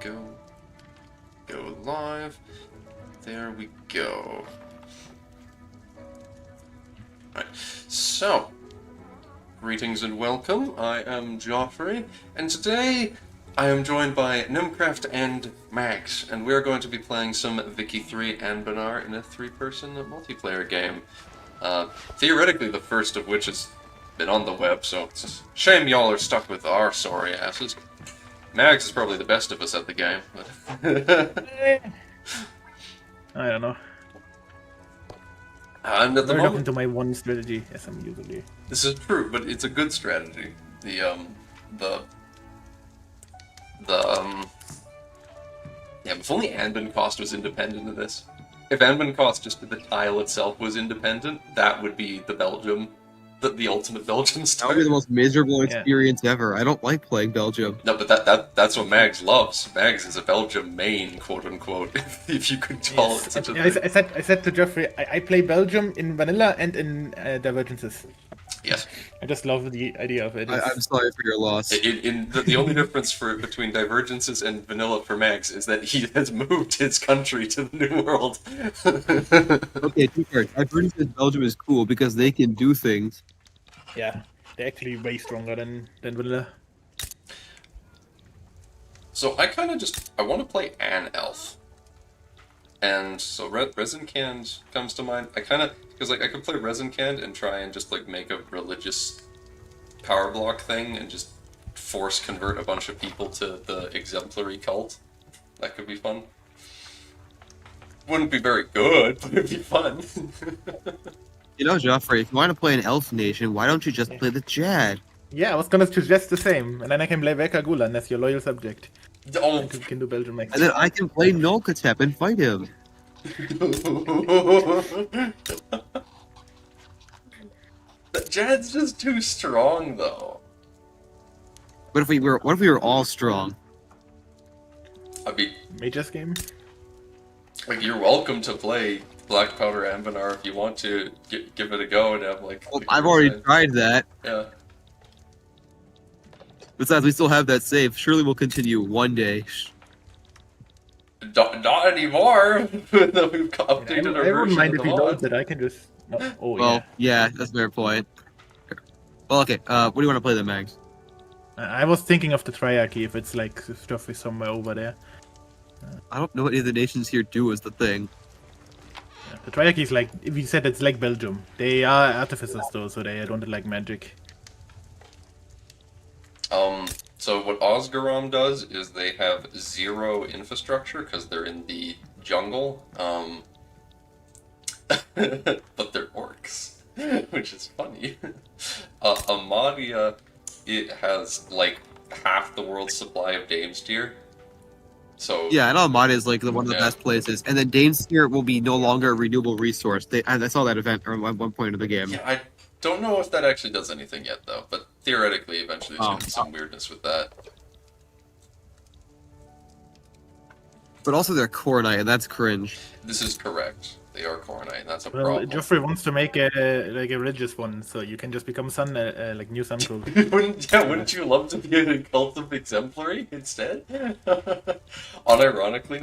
go. Go live. There we go. Right. So, greetings and welcome. I am Joffrey, and today I am joined by Nimcraft and Max, and we're going to be playing some Vicky 3 Anbennar in a three-person multiplayer game. Theoretically, the first of which has been on the web, so it's a shame y'all are stuck with our sorry asses. Max is probably the best of us at the game. I don't know. And at the Very moment, into my one strategy, as I'm usually. this is true, but it's a good strategy. Yeah, if only Anben cost was independent of this. If Anben cost just the tile itself was independent, that would be the Belgium, the ultimate Belgium That style. would be the most miserable experience ever. I don't like playing Belgium. No, but that's what Mags loves. Mags is a Belgium main, quote unquote. If you could call it such a thing. I said to Geoffrey, I play Belgium in vanilla and in Divergences. Yes. I just love the idea of it. I'm sorry for your loss. The only difference between Divergences and vanilla for Mags is that he has moved his country to the New World. Okay, two parts. Divergence in Belgium is cool because they can do things. Yeah, they're actually way stronger than vanilla. So I kind of I want to play an elf. And so Resincand comes to mind. Because I could play Resincand and try and just make a religious power block thing and just force convert a bunch of people to the exemplary cult. That could be fun. Wouldn't be very good, but it'd be fun. You know, Joffrey, if you want to play an elf nation, why don't you just play the Jad? Yeah, I was gonna suggest the same, and then I can play Veka Gulan as your loyal subject. Oh. And can do Belgium next. And then I can play Nolkatep and fight him. Jad's just too strong, though. What if we were all strong? I mean, Mage's game? you're welcome to play Black Powder Anbennar if you want to give it a go and have Well, I've already tried that. Yeah. Besides, we still have that save. Surely we'll continue one day. Not anymore. We've updated our I wouldn't version mind of if the we mod. don't, that I can just. No. Oh Well, yeah, that's a fair point. Well, okay. What do you want to play then, Mags? I was thinking of the Triarchy if it's like stuff is somewhere over there. I don't know what any of the nations here do is the thing. Yeah, the Triarchy is like, if you said it's like Belgium. They are artificers though, so they don't like magic. So what Osgaram does is they have 0 infrastructure because they're in the jungle. But they're orcs, which is funny. Amadia, it has like half the world's supply of Dame's Deer. So Yeah, and Almada is like one of the best places. And then Dane's will be no longer a renewable resource. I saw that event at one point of the game. Yeah, I don't know if that actually does anything yet, though. But theoretically, eventually there's going to be some weirdness with that. But also they're Coronite, and that's cringe. This is correct. They are Coronite, and that's a Well, problem. Geoffrey wants to make a religious one, so you can just become sun, like new sun cult. Wouldn't you love to be a cult of exemplary instead? Unironically,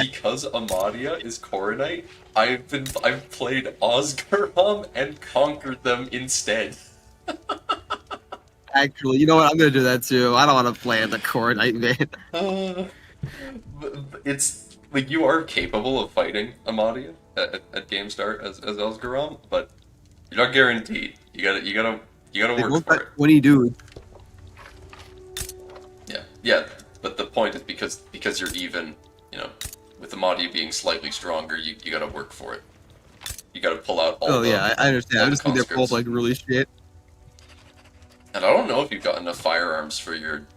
because Amadia is Coronite, I've played Osgaram and conquered them instead. Actually, you know what? I'm gonna do that too. I don't want to play the Coronite man. It's like you are capable of fighting Amadia at game start as Osgaram, but you're not guaranteed. You gotta work for it. 20 dude. Yeah. But the point is because you're even, with Amadia being slightly stronger, you gotta work for it. You gotta pull out all. Oh yeah, I understand. I just think they're both like really shit. And I don't know if you've got enough firearms for your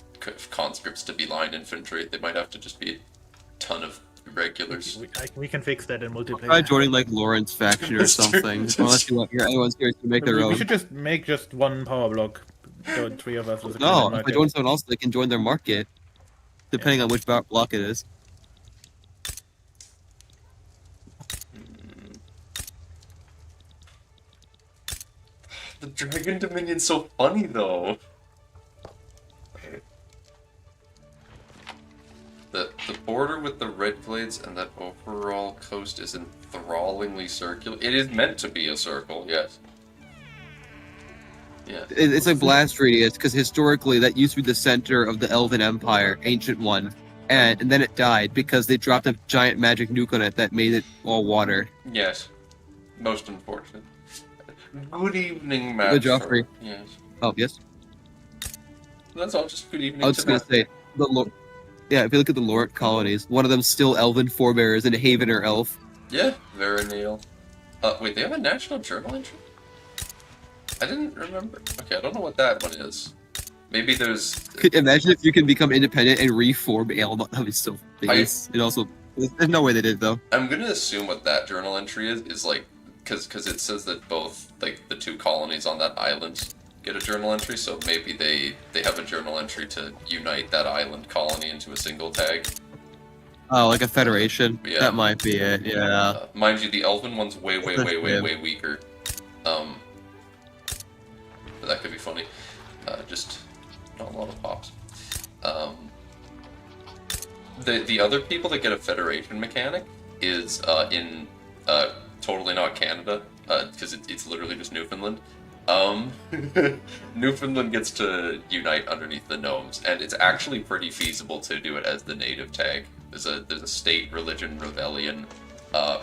conscripts to be line infantry. They might have to just be a ton of regulars. We can fix that in multiplayer. Try joining like Lawrence faction or something. Unless you want anyone's here to make their own. We should just make just one power block. So 3 of us. No, if I join someone else, they can join their market. Depending on which block it is. The Dragon Dominion's so funny though. The border with the red glades and that overall coast is enthrallingly circular. It is meant to be a circle, yes. Yeah. It's like blast radius because historically that used to be the center of the Elven Empire, ancient one, and then it died because they dropped a giant magic nuke on it that made it all water. Yes. Most unfortunate. Good evening, Matt. Good job, Free. Yes. Oh yes. That's all. Just good evening. I was just gonna say yeah. If you look at the Lorent colonies, one of them still Elven forebears and Havener elf. Yeah, Veronil. Wait, they have a national journal entry? I didn't remember. Okay, I don't know what that one is. Maybe there's... Imagine if you can become independent and reform Alabama. That'd be so famous. It also... There's no way they did it, though. I'm gonna assume what that journal entry is like... Because it says that both, like, the two colonies on that island get a journal entry, so maybe they have a journal entry to unite that island colony into a single tag. Oh, like a federation? Yeah. That might be it, yeah. Mind you, the Elven one's way weaker. But that could be funny. Just not a lot of pops. The other people that get a federation mechanic is in totally not Canada, because it's literally just Newfoundland. Newfoundland gets to unite underneath the gnomes, and it's actually pretty feasible to do it as the native tag. There's a state religion rebellion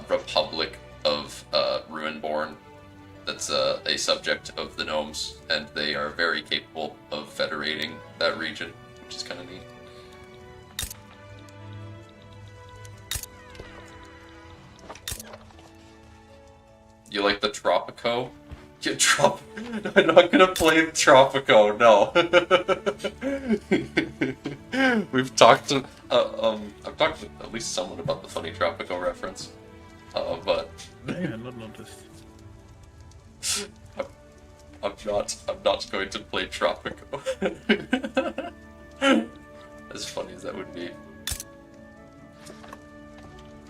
republic of Ruinborn that's a subject of the gnomes, and they are very capable of federating that region, which is kind of neat. You like the Tropico? I'm not gonna play Tropico, no. We've talked to, I've talked to at least someone about the funny Tropico reference, but Yeah, not noticed. I'm not going to play Tropico. As funny as that would be.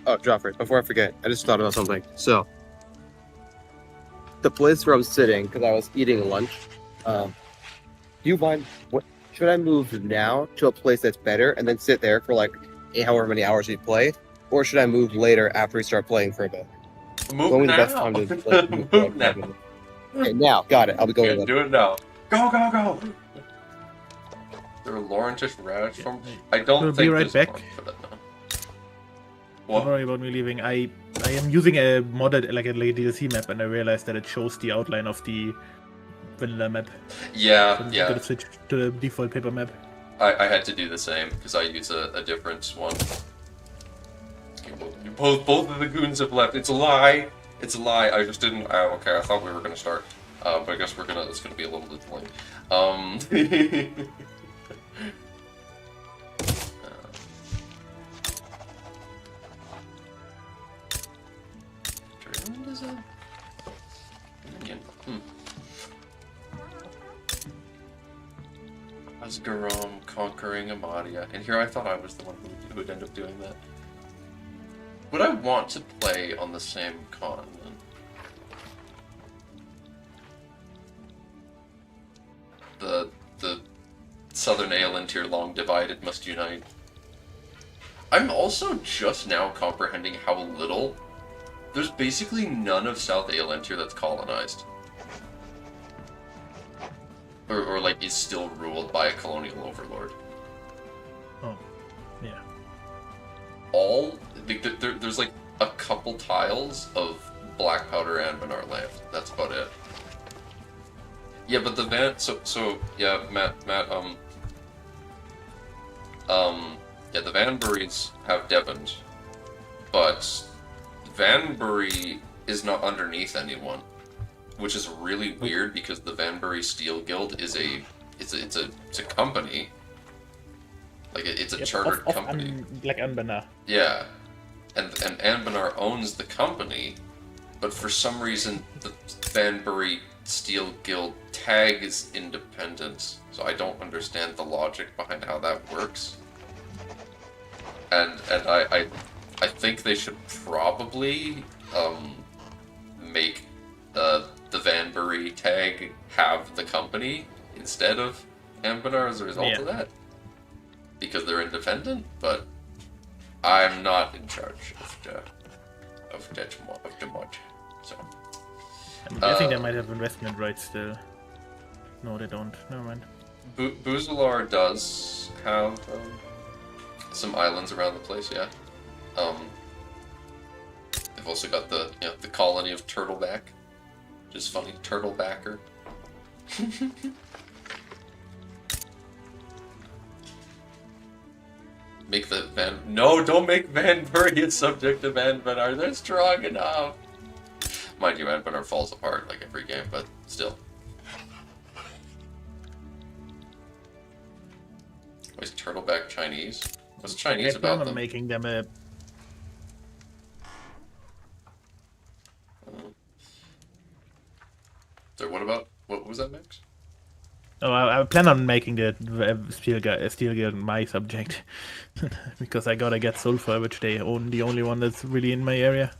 Oh, Joffrey, before I forget, I just thought about something. So, the place where I was sitting, because I was eating lunch, do you mind, what should I move now to a place that's better and then sit there for like however many hours we play? Or should I move later after we start playing for a bit? Move Only now! the best time to like, Move now! Okay, now, got it. I'll be going Okay, with do it now. Go, go, go! There are Laurentish radish from... I don't We'll think be right there's back. corn for that now. Don't What? worry about me leaving. I am using a modded like a DLC map, and I realized that it shows the outline of the vanilla map. Yeah, So I'm yeah. gonna switch to the default paper map. I had to do the same, because I use a different one. Okay, both of the goons have left. It's a lie! It's a lie, I just didn't... okay, I thought we were gonna start. But I guess it's gonna be a little bit delayed. What is that? Minion. Asgaram conquering Amadia. And here I thought I was the one who would end up doing that. Would I want to play on the same continent? The Southern Aelintir long divided must unite. I'm also just now comprehending how little... There's basically none of South Aelintir that's colonized. Or like, is still ruled by a colonial overlord. Oh, yeah. There's like a couple tiles of black powder Anbennar land. That's about it. Yeah, but the yeah, Matt, yeah, the Vanburys have Devons, but Vanbury is not underneath anyone, which is really weird because the Vanbury Steel Guild is it's a company, like it's a chartered company, like Anbennar. Yeah, and Anbennar owns the company, but for some reason the Vanbury Steel Guild tag is independent, so I don't understand the logic behind how that works. And I think they should probably make the Vanbury tag have the company instead of Anbennar as a result of that, because they're independent. But I'm not in charge of the mod, so. I'm guessing they might have investment rights still. No, they don't. Never mind. Buzalar does have some islands around the place, yeah. They've also got the the colony of Turtleback, which is funny, Turtlebacker. Make the No, don't make Van Bury a subject of Anbennar. They're strong enough. Mind you, Anbennar falls apart like every game, but still. Is Turtleback Chinese? What's Chinese I plan about on them? making them a. So what was that, Max? Oh, I plan on making the Steel Gear my subject because I gotta get Sulfur, which they own, the only one that's really in my area.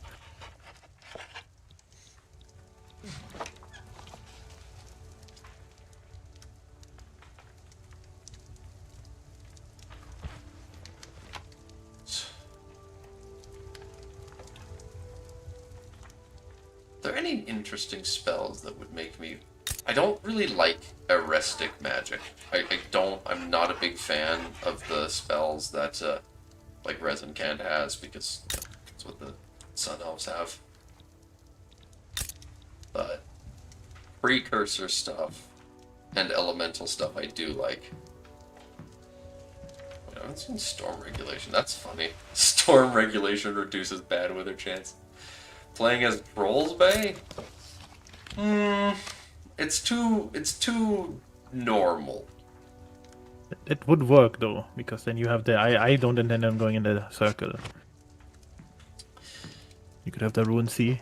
Are there any interesting spells that would make me... I don't really like Arrestic magic. I'm not a big fan of the spells that, like Resin Cand has, because that's what the Sun Elves have. But precursor stuff and elemental stuff I do like. It's in Storm Regulation. That's funny. Storm Regulation reduces bad weather chance. Playing as Trolls Bay? It's too normal. It would work though, because then you have the. I don't intend on going in the circle. You could have the Ruin Sea.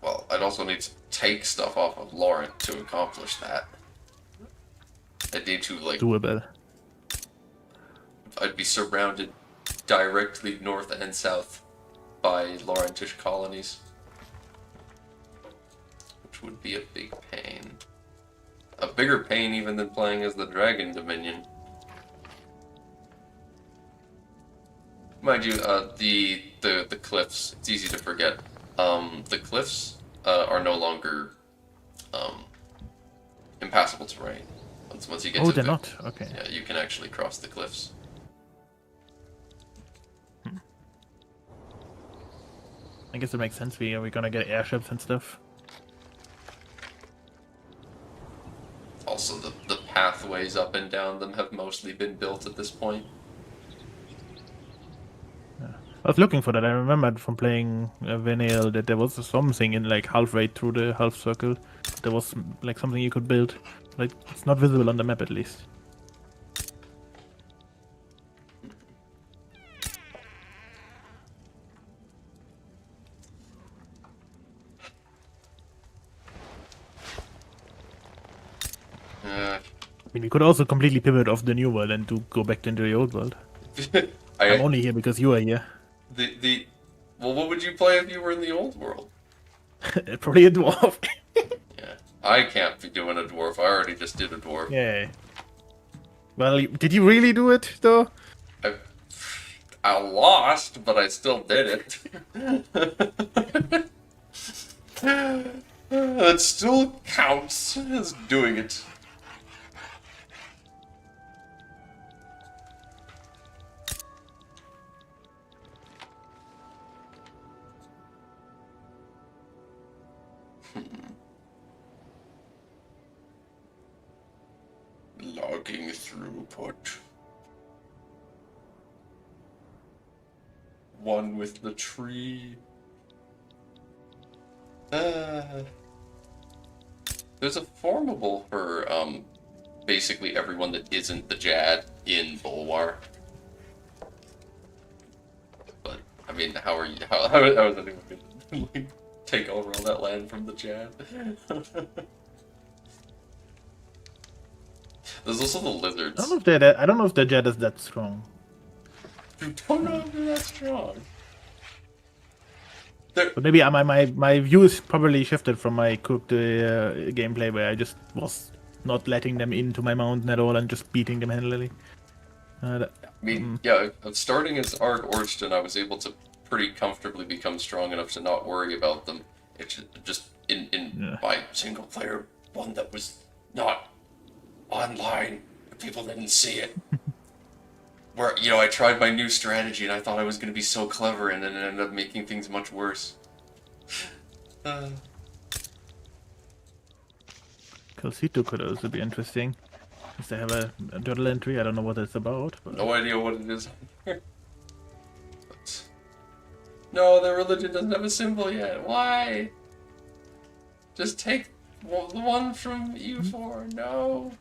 Well, I'd also need to take stuff off of Laurent to accomplish that. I'd need to, like... Doable. I'd be surrounded directly north and south by Laurentish colonies. Which would be a big pain. A bigger pain even than playing as the Dragon Dominion. Mind you, the cliffs, it's easy to forget. The cliffs are no longer impassable terrain. Once you get to they're not? Okay. Yeah, you can actually cross the cliffs. I guess it makes sense. We're gonna get airships and stuff. Also, the pathways up and down them have mostly been built at this point. I was looking for that. I remembered from playing Venale that there was something in like halfway through the half circle. There was like something you could build. Like it's not visible on the map at least. I mean, we could also completely pivot off the new world and to go back into the old world. I'm only here because you are here. Well, what would you play if you were in the old world? Probably a dwarf. Yeah, I can't be doing a dwarf. I already just did a dwarf. Yeah. Well, did you really do it though? I lost, but I still did it. That still counts as doing it. Logging throughput. One with the tree. There's a formable for basically everyone that isn't the Jad in Bulwar. But I mean, how is anyone gonna take over all that land from the Jad? There's also the lizards. I don't know if the Jed is that strong. You don't know if they're that strong. But maybe my view is probably shifted from my cooked gameplay where I just was not letting them into my mountain at all and just beating them handily. I mean, yeah, starting as Arg Orchton, I was able to pretty comfortably become strong enough to not worry about them. It's just in my single player one that was not online, people didn't see it. Where, you know, I tried my new strategy and I thought I was going to be so clever, and then it ended up making things much worse. Calcito could also be interesting. Because they have a journal entry, I don't know what it's about. But... No idea what it is. But... No, their religion doesn't have a symbol yet. Why? Just take the one from U4. No.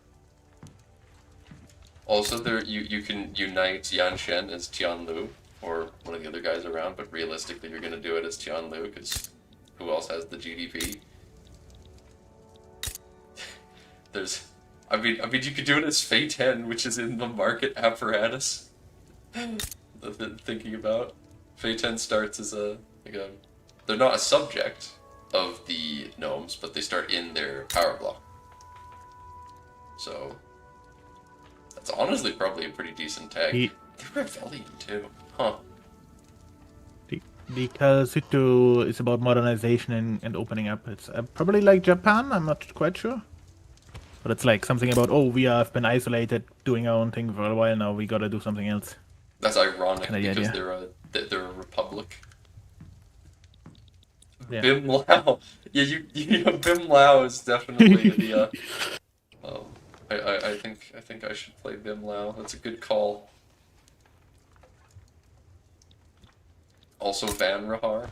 Also, you can unite Yan Shen as Tianlu, or one of the other guys around, but realistically you're going to do it as Tianlu, because who else has the GDP? I mean, you could do it as Fei 10, which is in the market apparatus. Thinking about Fei 10 starts as they're not a subject of the gnomes, but they start in their power block. So that's honestly probably a pretty decent tag. They're Rebellion too, huh? The Calcito is about modernization and opening up. It's probably like Japan, I'm not quite sure. But it's like something about, oh, we have been isolated, doing our own thing for a while now, we gotta do something else. That's ironic Kinda because idea. they're a republic. Yeah. Bim Lao. Yeah, you know, Bim Lao is definitely the I think I should play Bim Lao. That's a good call. Also Van Rahar.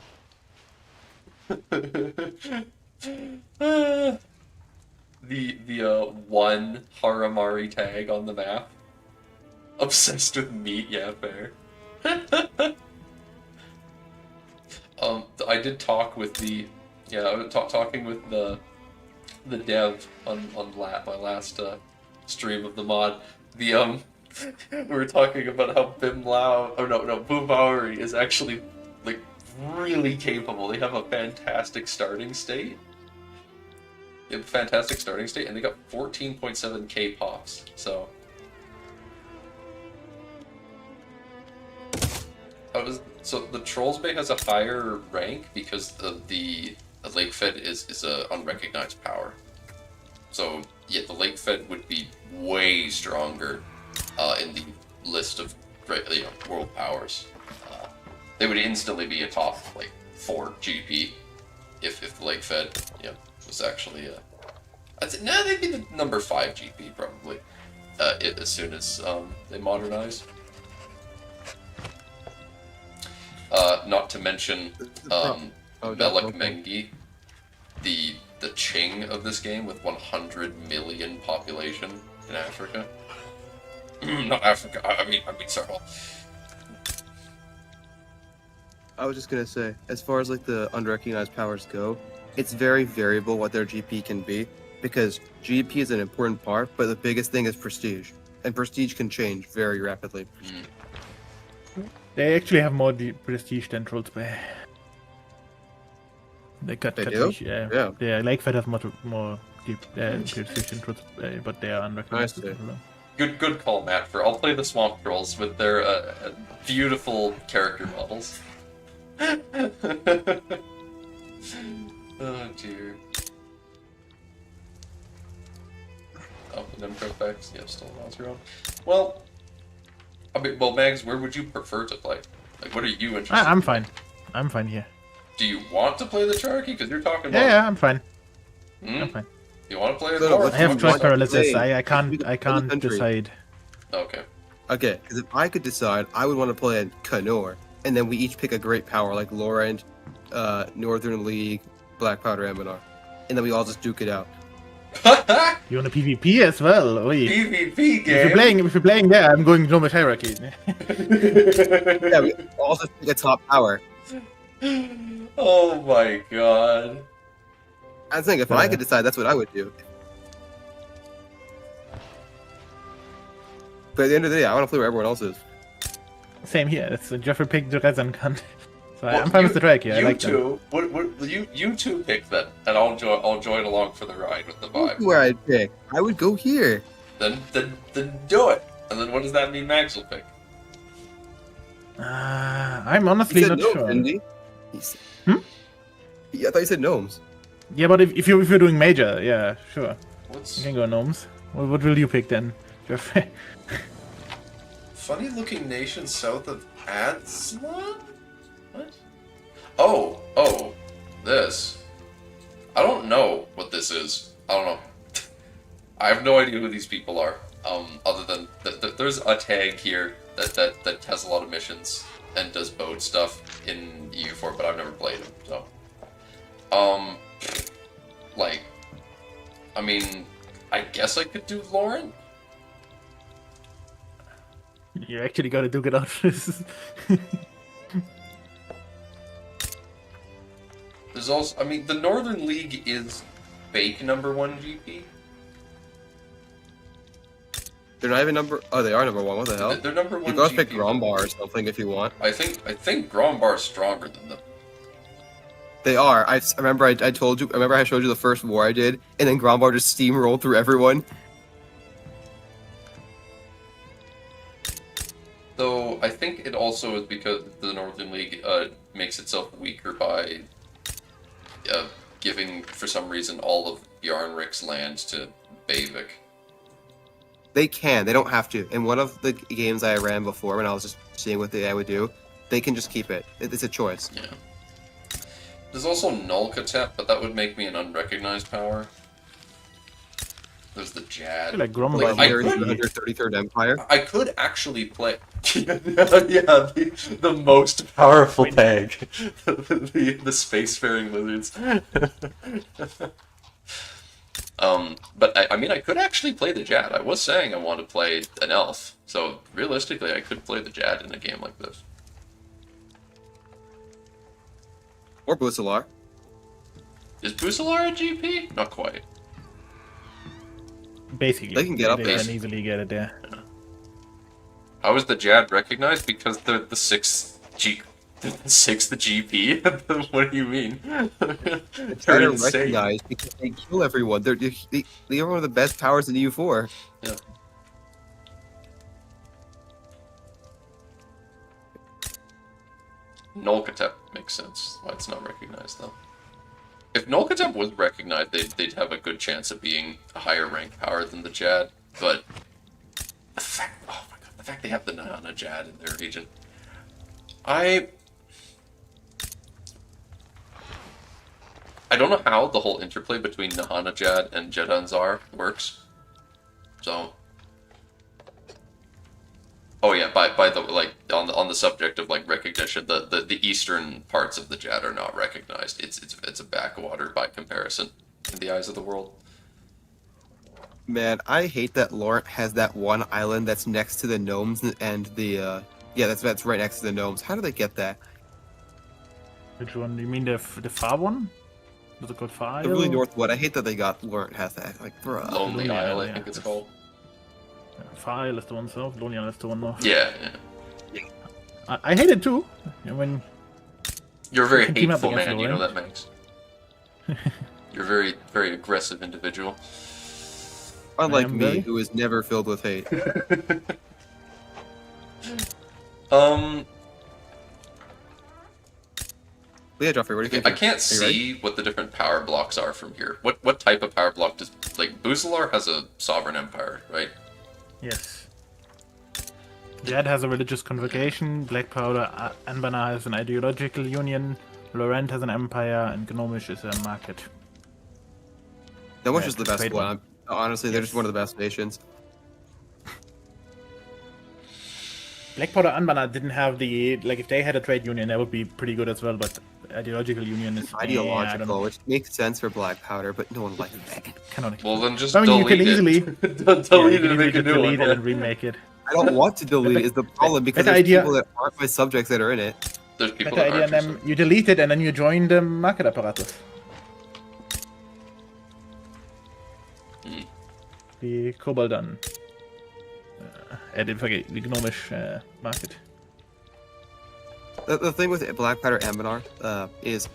The one Haramari tag on the map. Obsessed with meat, yeah, fair. I did talk with I was talking with the dev on my last stream of the mod. We were talking about how Bim Lao, Boo Bowery is actually like really capable. They have a fantastic starting state. They have a fantastic starting state, and they got 14.7k pops. So the Trolls Bay has a higher rank because the Lake Fed is a unrecognized power. So yeah, the Lake Fed would be way stronger in the list of world powers. They would instantly be a top 4 GP if the Lake Fed was actually they'd be the number 5 GP probably as soon as they modernize. Not to mention Belek Mengi, the Qing of this game with 100 million population in Africa. Not Africa. I mean, sorry. I was just gonna say, as far as like the unrecognized powers go, it's very variable what their GP can be, because GP is an important part, but the biggest thing is prestige, and prestige can change very rapidly. They actually have more prestige than Trolls Bay. They got They do? Yeah. Yeah, Lake Fed has much more prestige than Trolls Bay, but they are unrecognized. Good call, Matt. I'll play the Swamp Trolls with their beautiful character models. Oh dear. Oh, the Democrat effects. Yeah, still not zero. Well, Mags, where would you prefer to play? Like, what are you interested in? I'm fine. I'm fine here. Do you want to play the Cherokee? Because you're talking about... Yeah, I'm fine. I'm fine. You want to play So, it? I have choice paralysis. I can't decide. Okay. Okay, because if I could decide, I would want to play a Kanor, and then we each pick a great power, like Lorend, Northern League, Black Powder Anbennar, and then we all just duke it out. You want a PvP as well? Oi. PvP game? If you're playing there, I'm going Gnomish Hierarchy. Yeah, we all just pick a top power. Oh my god. I think if I could decide, that's what I would do. But at the end of the day, I want to play where everyone else is. Same here. It's Jeffrey picked the Rezan cunt. So I'm fine with the track here. I like two. You two pick that, and I'll join along for the ride with the vibe. Where I'd pick, I would go here. Then do it. And then what does that mean? Max will pick. I'm He honestly said not gnomes, sure. didn't he? He said- Hmm? Yeah, I thought you said gnomes. Yeah, but if you're doing major, yeah, sure. You What's can go gnomes. What will you pick then, Jeff? funny looking nation south of Adslan? What? Oh, this. I don't know what this is. I don't know. I have no idea who these people are. Other than there's a tag here that has a lot of missions and does boat stuff in EU4, but I've never played him. So, like, I mean, I guess I could do Lauren. You actually gotta duke it out. There's also, I mean, the Northern League is fake #1 GP. They're not even number. Oh, they are number 1. What the hell? They're #1 You guys GP. pick Grombar or something if you want. I think Grombar is stronger than them. They are. I remember. I told you. I remember I showed you the first war I did, and then Grombar just steamrolled through everyone. Though I think it also is because the Northern League makes itself weaker by giving, for some reason, all of Bjarnrik's land to Bavik. They can. They don't have to. In one of the games I ran before, when I was just seeing what the AI would do, they can just keep it. It's a choice. Yeah. There's also Nulkatep, but that would make me an unrecognized power. There's the I Jad. feel like Grombar Like, I Here is would the be... 133rd Empire. I could actually play. Yeah, the most powerful tag. the spacefaring lizards. But I mean, I could actually play the Jad. I was saying I want to play an elf, so realistically, I could play the Jad in a game like this. Or Busalar. Is Busalar a GP? Not quite. Basically, They can get up They there. can easily get it there. How is the Jad recognized? Because they're the sixth GP? What do you mean? They're They're insane. recognized because they kill everyone. They are one of the best powers in EU4. Yeah. Nulkatep makes sense why it's not recognized, though. If Nulkatep was recognized, they'd have a good chance of being a higher rank power than the Jad, but the fact, oh my god, the fact they have the Nahana Jad in their region. I don't know how the whole interplay between Nahana Jad and Jedanzar works. So, oh yeah, by the like on the subject of like recognition, the eastern parts of the Jad are not recognized. It's a backwater by comparison in the eyes of the world. Man, I hate that Laurent has that one island that's next to the gnomes and the yeah, that's right next to the gnomes. How do they get that? Which one? You mean the far one? Was it called Far The really Isle? north one. I hate that they got Laurent has that. Like, bruh. Lonely Lonely Isle, Isle, I yeah. think it's called. Far Isle is the one south, Lonely Isle is the one north. Yeah. I hate it too. I mean, You're a very can team up hateful against man, you know that, Lawrence. Max. You're a very, very aggressive individual. Unlike am me, very- who is never filled with hate. But yeah, Joffrey, what do you think? I can't Are you ready? see what the different power blocks are from here. What type of power block does, like, Busalar has a sovereign empire, right? yes. Jad has a religious convocation, Black Powder, Anbennar has an ideological union, Laurent has an empire, and Gnomish is a market. That one's Yeah, just the it's a best great one. one. Honestly, they're Yes. just one of the best nations. Black Powder Anbennar didn't have the, like, if they had a trade union, that would be pretty good as well, but ideological union is I don't know. Ideological, which makes sense for Black Powder, but no one likes that. Canonical. Well, then just I mean, you delete can easily it. Delete you it and make a just new delete one. it and remake it. I don't want to delete is the problem because better there's idea- people that aren't my subjects that are in it. There's people Better that idea, aren't and then you delete it and then you join the market apparatus. The Koboldan. The Gnomish market. The thing with Black Powder Anbennar is,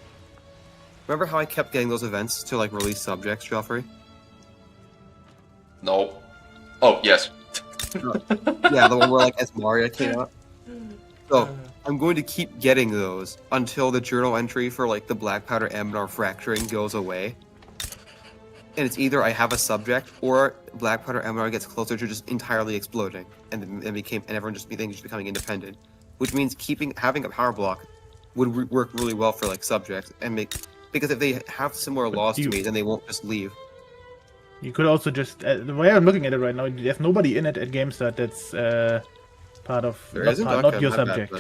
remember how I kept getting those events to like release subjects, Joffrey? No. Oh, yes. Yeah, the one where like Esmaria came out. So I'm going to keep getting those until the journal entry for like the black powder Anbennar fracturing goes away. And it's either I have a subject or black powder Anbennar gets closer to just entirely exploding, and everyone just becoming independent, which means having a power block would work really well for like subjects because if they have similar laws to me, then they won't just leave. You could also just the way I'm looking at it right now, there's nobody in it at GameStart that's part of not your subject.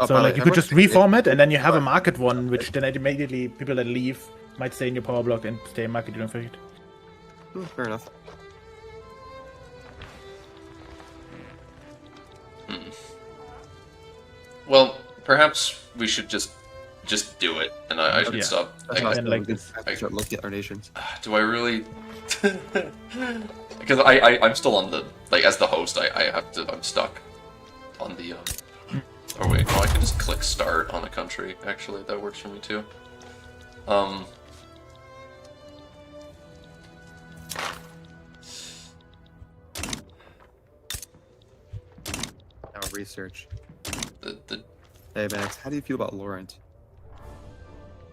So like you could just reform it, and then you have a market one, which then immediately people that leave might stay in your power block and stay in market. You don't forget. Fair enough. Well, perhaps we should just do it, and I should stop. Start looking at our nations. Do I really? Because I'm still on the as the host. I'm stuck on the. Oh wait, no, I can just click start on a country. Actually, that works for me too. Now research. The Hey Max, how do you feel about Laurent?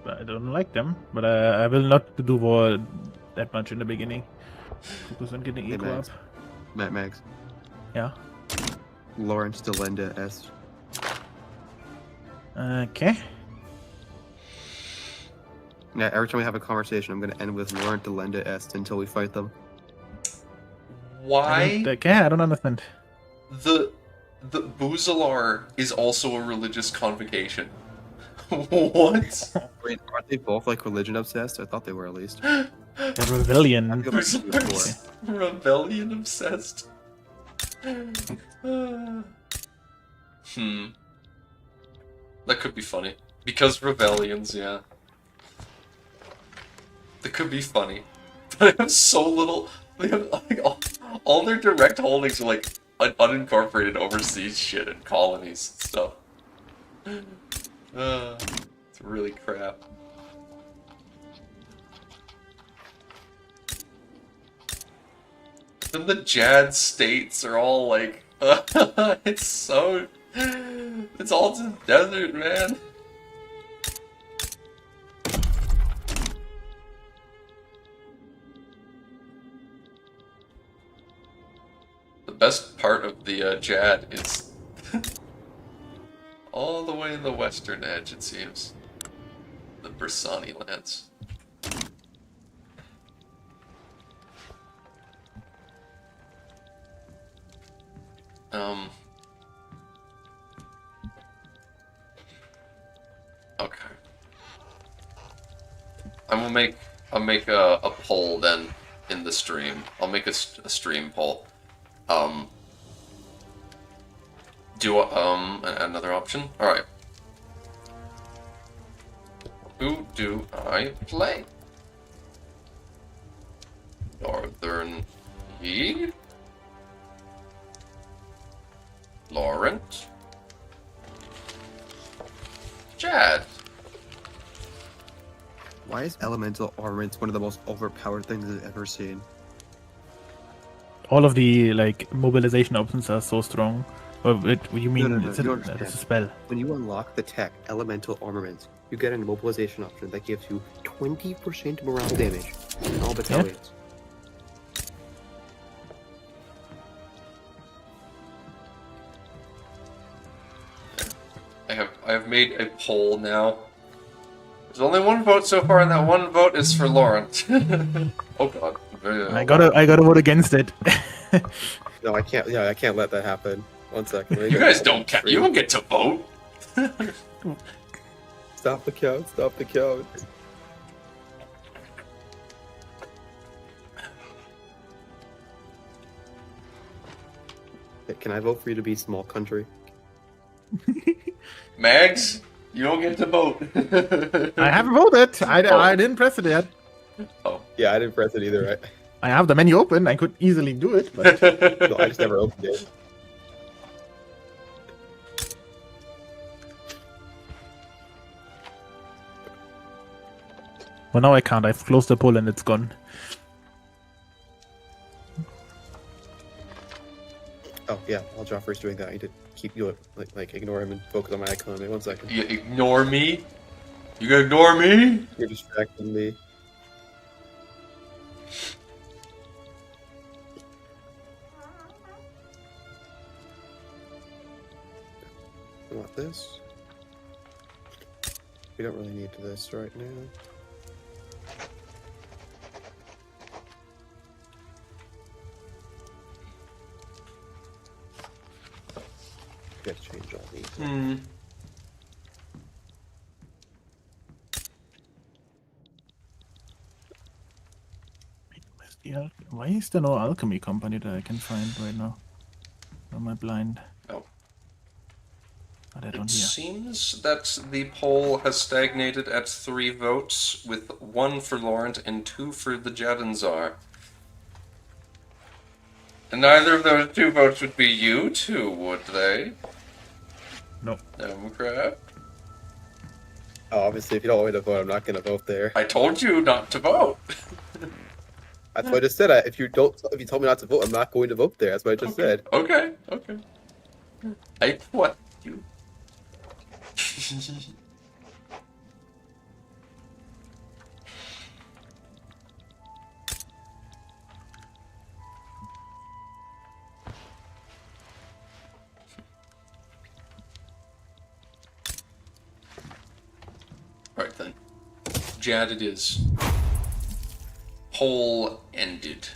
I don't like them, but I will not do war that much in the beginning. Focus on getting eco up. Max. Yeah. Laurent Delenda S. Okay. Yeah, every time we have a conversation, I'm going to end with Laurent Delenda S until we fight them. Why? I don't understand. The Buzalar is also a religious convocation. What? Wait, aren't they both like religion obsessed? I thought they were at least. The rebellion. Rebellion obsessed. That could be funny. Because rebellions, yeah. That could be funny. But I have so little. They have like all their direct holdings are like unincorporated overseas shit and colonies and stuff. It's really crap. Then the Jad states are all like, it's all just desert, man. The best part of the Jad is all the way in the western edge, it seems. The Bersani lands. Okay. I'll make a poll then in the stream. I'll make a stream poll. Another option? Alright. Who do I play? Northern League? Laurent? Jad? Why is elemental armaments one of the most overpowered things I've ever seen? All of the like mobilization options are so strong. What you mean? No, it's a spell. When you unlock the tech elemental armaments, you get an mobilization option that gives you 20% morale damage in all battalions. I have made a poll now. There's only one vote so far, and that one vote is for Laurent. Oh god. I gotta vote against it. No, I can't. Yeah, I can't let that happen. 1 second. You guys don't count. You don't get to vote. Stop the count. Stop the count. Can I vote for you to be small country? Mags, you don't get to vote. I haven't voted. I didn't press it yet. Oh. Yeah, I didn't press it either. Right? I have the menu open. I could easily do it, but No, I just never opened it. well, now I can't. I've closed the poll and it's gone. Oh, Yeah, while Joffrey's doing that, I need to keep you like ignore him and focus on my icon. Wait 1 second. You ignore me? You gonna ignore me? You're distracting me. I want this. We don't really need this right now. Gotta change all these. Why is there no alchemy company that I can find right now? Or am I blind? Oh. But I It don't hear. seems that the poll has stagnated at 3 votes, with 1 for Laurent and 2 for the Jadendzar. And neither of those 2 votes would be you two, would they? No. Democrat? Oh, obviously, if you don't want me to vote, I'm not gonna vote there. I told you not to vote. That's what I just said. If you told me not to vote, I'm not going to vote there. That's what I just said. Okay. I what you? Right then. Jad it is. Poll ended.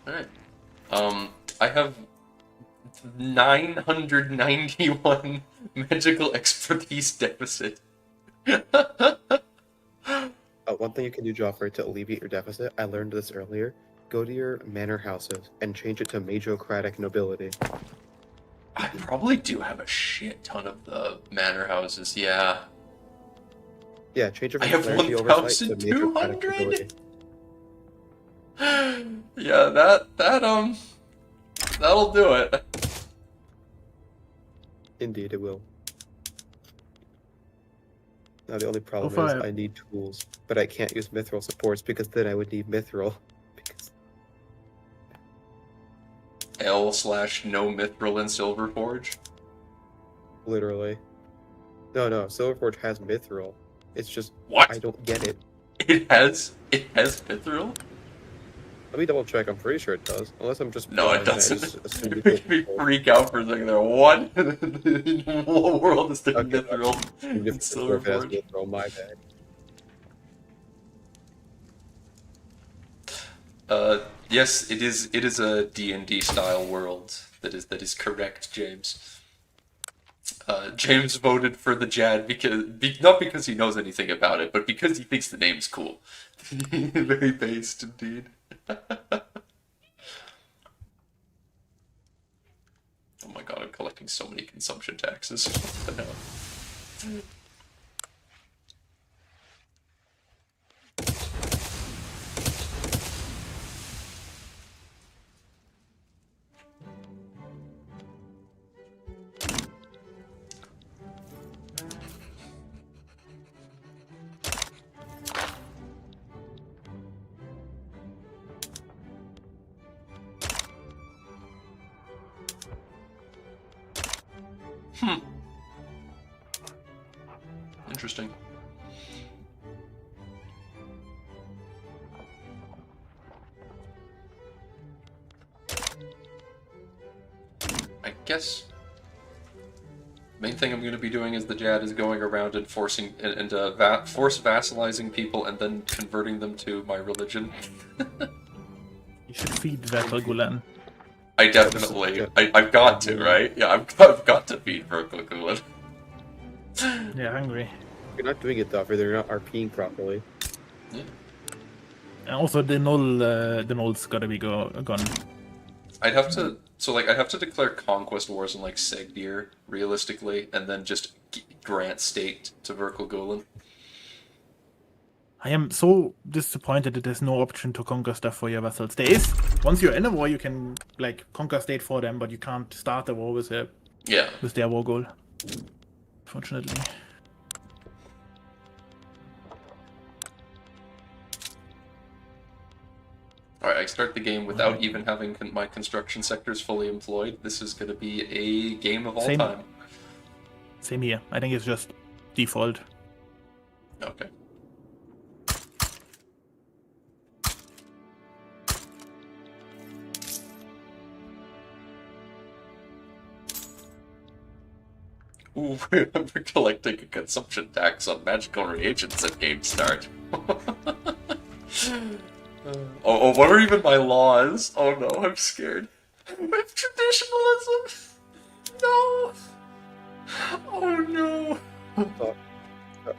Alright. I have 991 magical expertise deficit. One thing you can do, Joffrey, to alleviate your deficit, I learned this earlier. Go to your manor houses and change it to majocratic nobility. I probably do have a shit ton of the manor houses, yeah. Yeah, change it I from have clergy oversight to majocratic 1,200? nobility. Yeah, that'll do it. Indeed, it will. Now, the only problem So is far- I need tools, but I can't use mithril supports because then I would need mithril. Because L/no mithril in Silverforge. literally. No, Silverforge has mithril. It's just What? I don't get it. It has mithril? Let me double check. I'm pretty sure it does. Unless I'm just No, it blind and I just doesn't. assume You mithril make me controls. freak out for a second there. What? In what world is there Okay, mithril in If it has Silverforge? mithril, my bad. Yes, it is a D&D style world. That is correct, James. James voted for the Jad not because he knows anything about it, but because he thinks the name's cool. Very based indeed. Oh my god, I'm collecting so many consumption taxes. What the hell? Interesting. I guess main thing I'm going to be doing as the Jad is going around and force vassalizing people and then converting them to my religion. You should feed Vergulan. I definitely, I've got to, right? Yeah, I've got to feed Verkulan. They're hungry. You're not doing it, Duffer. They're not RPing properly. Yeah. And also the null's gotta be gone. I'd have to declare conquest wars in like Segdir, realistically, and then just grant state to Verkulan. I am so disappointed that there's no option to conquer stuff for your vassals. There is. Once you're in a war, you can like conquer state for them, but you can't start a war with their war goal. Fortunately. Alright, I start the game without even having my construction sectors fully employed. This is going to be a game of all Same. time. Same here. I think it's just default. Okay. Ooh, we're collecting a consumption tax on magical reagents at game start. What are even my laws? Oh no, I'm scared. With traditionalism! No! Oh no!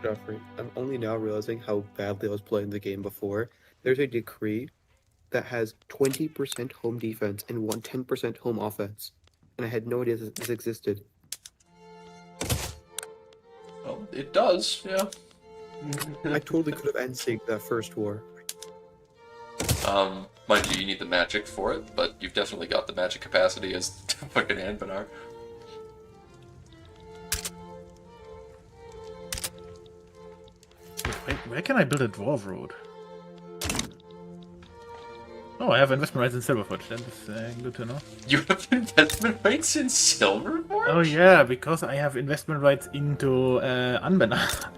Joffrey, I'm only now realizing how badly I was playing the game before. There's a decree that has 20% home defense and 10% home offense. And I had no idea this existed. Well, it does, yeah. I totally could have end-synced that first war. Mind you, you need the magic for it, but you've definitely got the magic capacity as fucking Anbennar. Where can I build a dwarf road? Oh, I have investment rights in Silverfoot. That is good to know. You have investment rights in Silverforge? Oh yeah, because I have investment rights into Anbennar.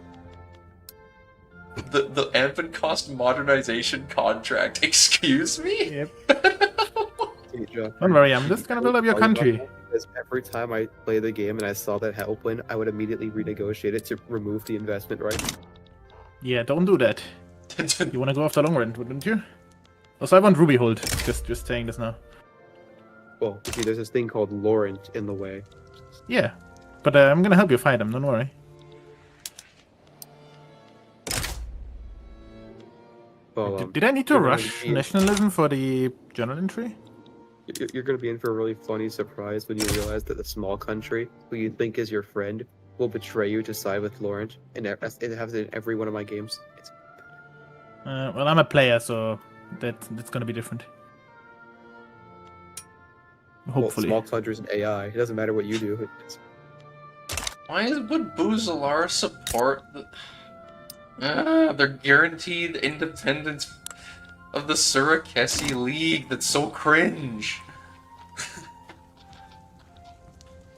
The Anben cost modernization contract. Excuse me? Yep. Hey, Joffrey, Don't worry, I'm just gonna build up your country. Because every time I play the game and I saw that help win, I would immediately renegotiate it to remove the investment rights. Yeah, don't do that. You wanna go after long run, wouldn't you? Also, I want Ruby Hold. Just saying this now. Well, you see, there's this thing called Laurent in the way. Yeah, but I'm gonna help you fight him. Don't worry. Well, Did I need to you're gonna rush be- nationalism for the journal entry? You're going to be in for a really funny surprise when you realize that the small country, who you think is your friend, will betray you to side with Laurent, and it happens in every one of my games. Well, I'm a player, so that's gonna be different. Hopefully. Well, small country's an AI. It doesn't matter what you do. Would Buzalar support the... they're guaranteed independence of the Surakesi League. That's so cringe.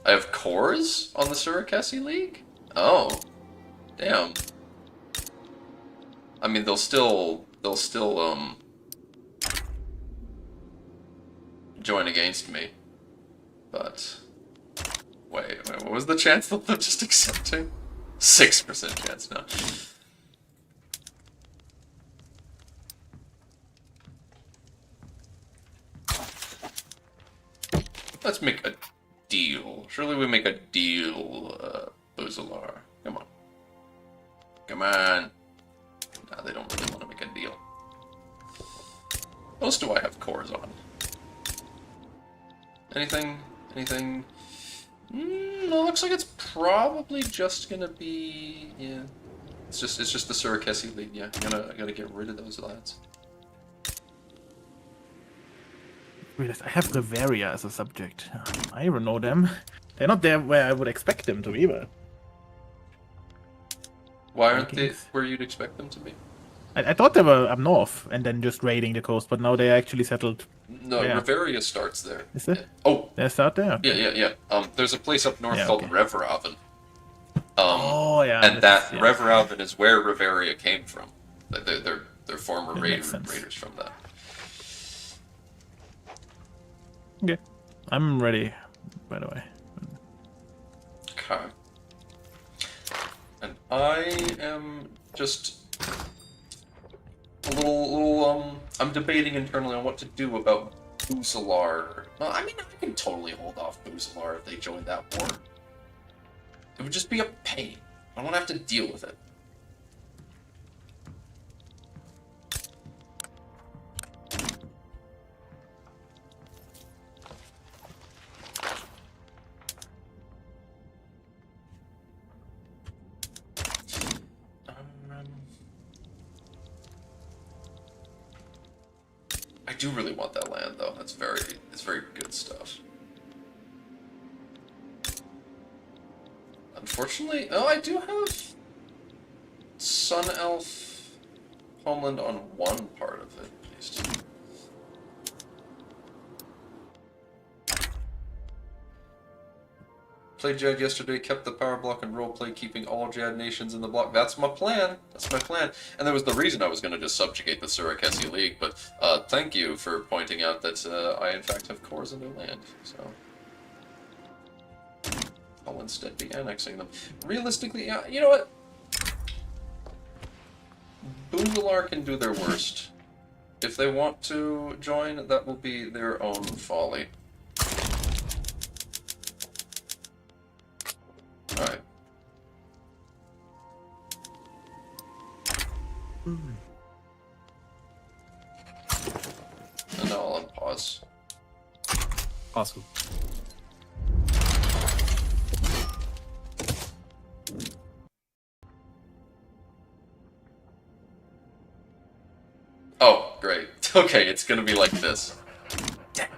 I have cores on the Surakesi League? Oh. Damn. I mean, they'll still join against me. But wait, what was the chance of them just accepting? 6% chance now. Let's make a deal. Surely we make a deal, Buzalar. Come on. Come on. Nah, they don't really want to make a deal. What else do I have cores on? Anything? Anything? No, looks like it's probably just gonna be... yeah. It's just the Surakesi League, yeah. I gotta get rid of those lads. I have Bavaria as a subject. I don't know them. They're not there where I would expect them to be, but... Why aren't they Vikings. where you'd expect them to be? I thought they were up north and then just raiding the coast, but now they actually settled. No, Yeah. Reveria starts there. Is it? Yeah. Oh, They start there? yeah. There's a place up north Yeah, called okay. Reveravn. Oh, yeah. And that yeah. Reveravn is where Reveria came from. They're former That makes sense. raiders from that. Okay. I'm ready, by the way. Okay. And I am just a little I'm debating internally on what to do about Buzalar. Well, I mean, I can totally hold off Buzalar if they joined that war. It would just be a pain. I don't have to deal with it. I do really want that land, though. It's very good stuff. Unfortunately, oh, I do have Sun Elf homeland on one part of it, at least. Played Jad yesterday, kept the power block and roleplay, keeping all Jad nations in the block. That's my plan. That's my plan. And that was the reason I was going to just subjugate the Surakesi League, but thank you for pointing out that I in fact have cores in their land, so... I'll instead be annexing them. Realistically, yeah, you know what? Boongalar can do their worst. If they want to join, that will be their own folly. Alright. And now I'll unpause. Awesome. Oh, great. Okay, it's gonna be like this.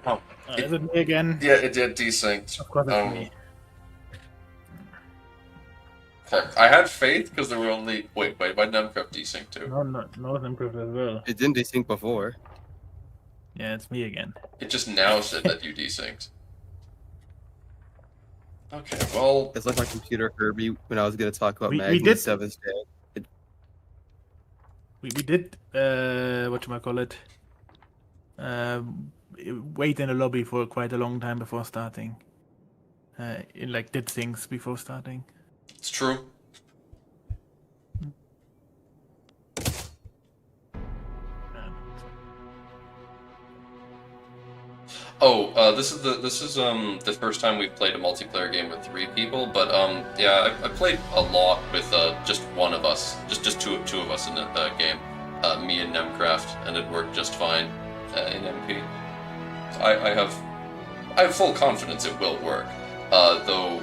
Oh, Is it me again? yeah, it did desynced. Of course it's me. Okay. I had faith because there were only... Wait, why Nemcraft desync too? No, it's improved as well. It didn't desync before. Yeah, it's me again. It just now said that you desynced. Okay, well... It's like my computer heard me when I was going to talk about We Magnus did- 7th day. We did whatchamacallit, wait in the lobby for quite a long time before starting. Did things before starting. It's true. Oh, this is the first time we've played a multiplayer game with 3 people, but yeah, I played a lot with just one of us, just two of us in the game, me and Nemcraft, and it worked just fine in MP. So I have full confidence it will work, though.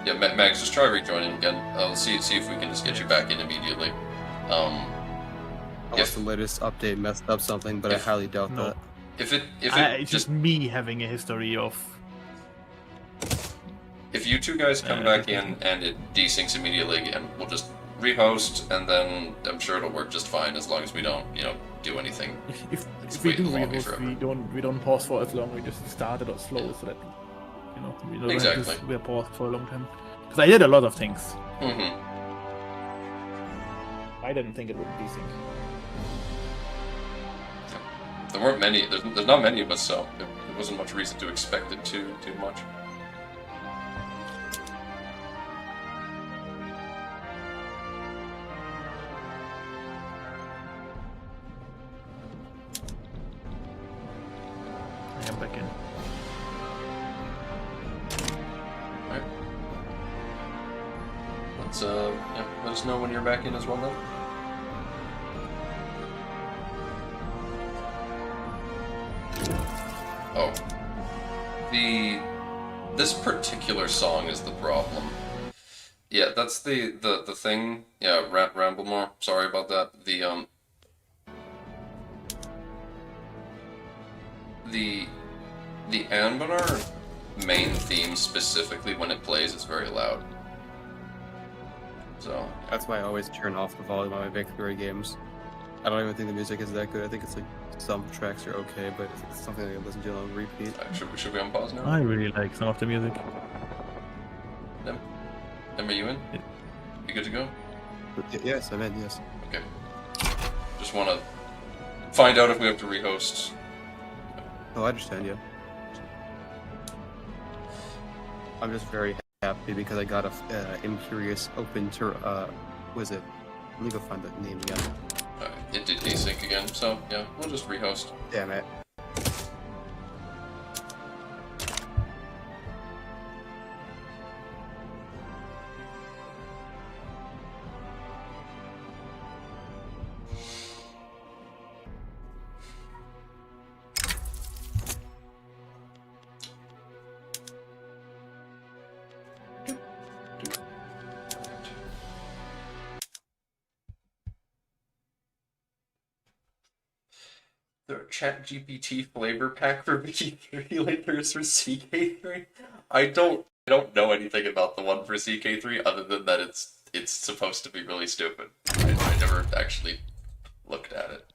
Yeah, Mags, just try rejoining again. Let's see if we can just get you back in immediately. Unless the latest update messed up something, but I highly doubt No. that. If it It's just me having a history of. If you two guys come back in and it desyncs immediately again, we'll just rehost, and then I'm sure it'll work just fine as long as we don't, do anything. If It's we way do too long rehost, forever. we don't pause for as long. We just start it or slow so that we don't Exactly. have to, we're paused for a long time. Because I did a lot of things. Mm-hmm. I didn't think it would desync. There weren't many. There's not many of us, so there wasn't much reason to expect it to too much. I am back in. Alright. Let's let us know when you're back in as well, then. Oh. This particular song is the problem. Yeah, that's the thing. Yeah, ramble more. Sorry about that. The Anbennar main theme specifically when it plays is very loud. So That's why I always turn off the volume on my Victory games. I don't even think the music is that good. I think it's like some tracks are okay, but if it's something I listen to on repeat. should we on pause now? I really like some of the music. Em, are you in? Yeah. You good to go? Yes, I'm in, yes. Okay. Just want to find out if we have to rehost. Oh, I understand, yeah. I'm just very happy because I got a Imperious Open was it? Let me go find the name again. It did desync again, so yeah, we'll just rehost. Damn it. The ChatGPT flavor pack for VK3 like there's for CK3. I don't know anything about the one for CK3 other than that it's supposed to be really stupid. I never actually looked at it.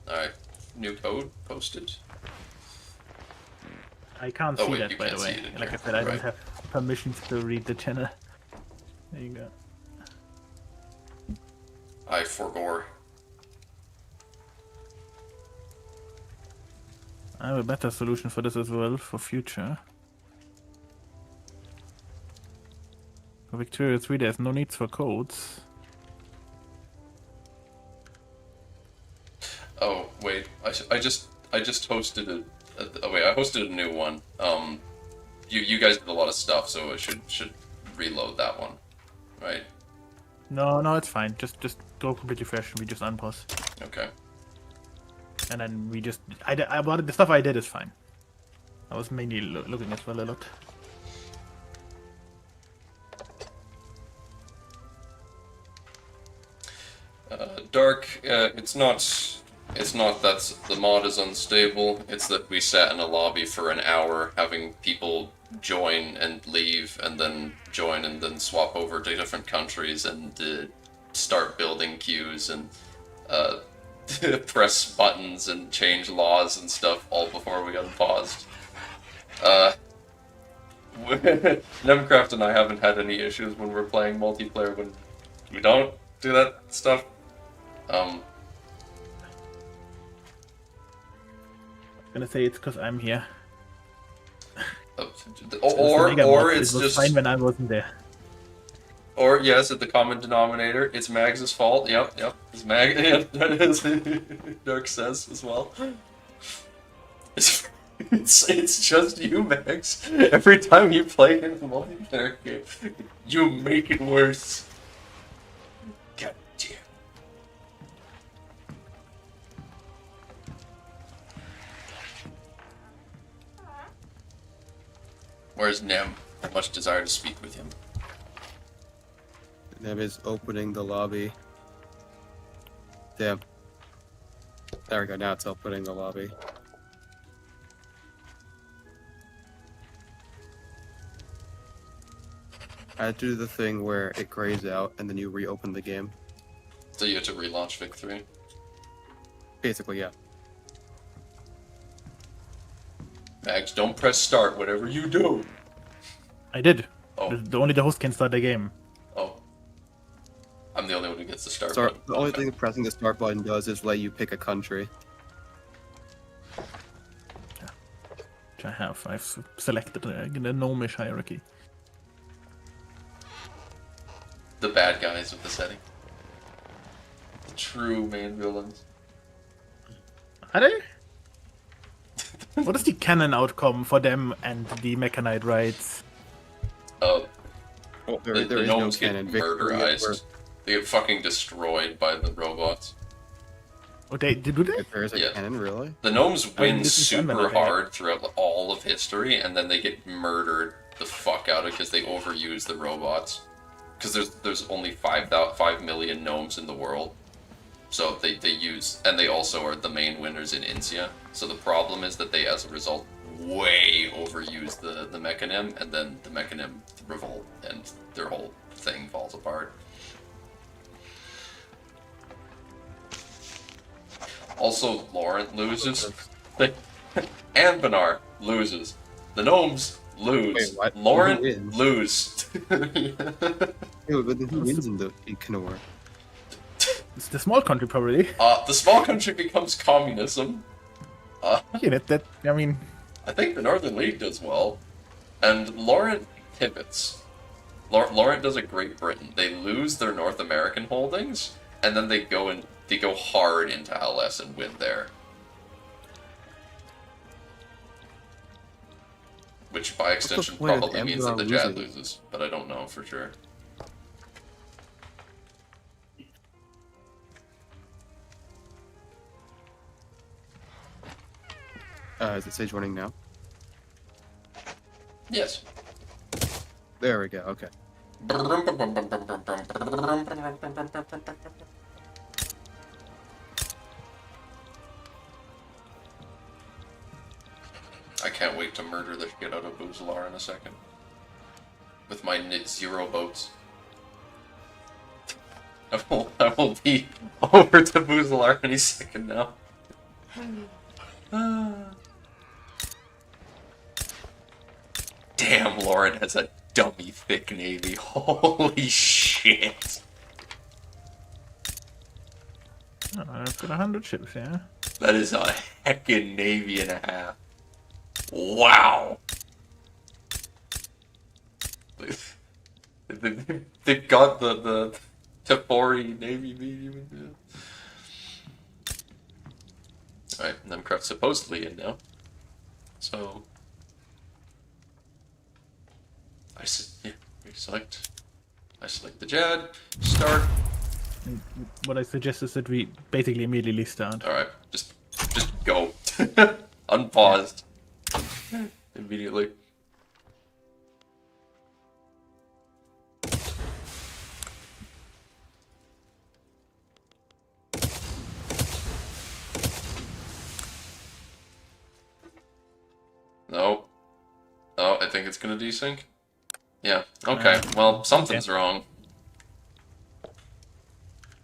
Alright. new code posted? I can't Oh, see wait, that, you by can't the see way. it in Like I here. said, I don't Right. have permissions to read the channel. There you go. I forgore. I have a better solution for this as well for future. For Victoria 3, there's no needs for codes. Oh wait, I just hosted oh wait, I hosted a new one. You guys did a lot of stuff, so I should reload that one, right? No, it's fine. Just go completely fresh. We just unpause, Okay. and then we just the stuff I did is fine. I was mainly looking as well a lot. Dark. It's not that the mod is unstable. It's that we sat in a lobby for an hour, having people join and leave, and then join and then swap over to different countries and start building queues and press buttons and change laws and stuff all before we unpaused. Nemcraft and I haven't had any issues when we're playing multiplayer when we don't do that stuff. I'm gonna say it's because I'm here. Or It it's was just fine when I wasn't there. Or yes, at the common denominator, it's Mags' fault. Yep. It's Mag. Yeah, that is. Dark says as well. It's just you, Mags. Every time you play in a multiplayer game, you make it worse. God damn. Where's Nem? I much desire to speak with him. Nem is opening the lobby. Damn. There we go, now it's opening the lobby. I had to do the thing where it grays out and then you reopen the game. So you have to relaunch Vic 3? Basically, yeah. Mags, don't press start, whatever you do. I did. Oh. Only the host can start the game. Oh. I'm the only one who gets the start Start, button. the only Okay. thing pressing the start button does is let you pick a country. Which I have. I've selected in the gnomish hierarchy. The bad guys with the setting. The true main villains. Are they? What is the canon outcome for them and the Mechanite raids? Oh, Oh, the there is no gnomes get canon. murderized. They get fucking destroyed by the robots. Oh, they do they? There is a Yeah. canon, really? The gnomes win this is super Anbennar Vic. hard throughout all of history, and then they get murdered the fuck out of because they overuse the robots. Because there's only 5 million gnomes in the world. So they use, and they also are the main winners in Insia. So the problem is that they, as a result, way overuse the mechanim, and then the mechanim revolt, and their whole thing falls apart. Also, Laurent loses. Anbennar loses. The gnomes lose. Wait, what? Laurent Who wins? lose. Yeah, but then who wins in the Icanor? It's the small country, probably. The small country becomes communism. Yeah, that I mean, I think the Northern League does well. And Laurent pivots. Laurent does a Great Britain. They lose their North American holdings, and then they go hard into LS and win there. Which by extension point of probably means that the Anbennar Jad losing? loses, but I don't know for sure. Is it stage running now? Yes. There we go, okay. I can't wait to murder the shit out of Boozalar in a second. With my knit 0 boats. I will be over to Boozalar any second now. Damn, Lauren has a dummy thick navy. Holy shit. Oh, I've got 100 ships, yeah. That is a heckin' navy and a half. Wow. They've got the Tefori Navy medium. Alright, Nemcraft's supposedly in now. So we select the Jad, start. And what I suggest is that we basically immediately start. Alright, just go. Unpaused. Immediately. No. Oh, I think it's gonna desync. Yeah. Okay. Well, something's wrong.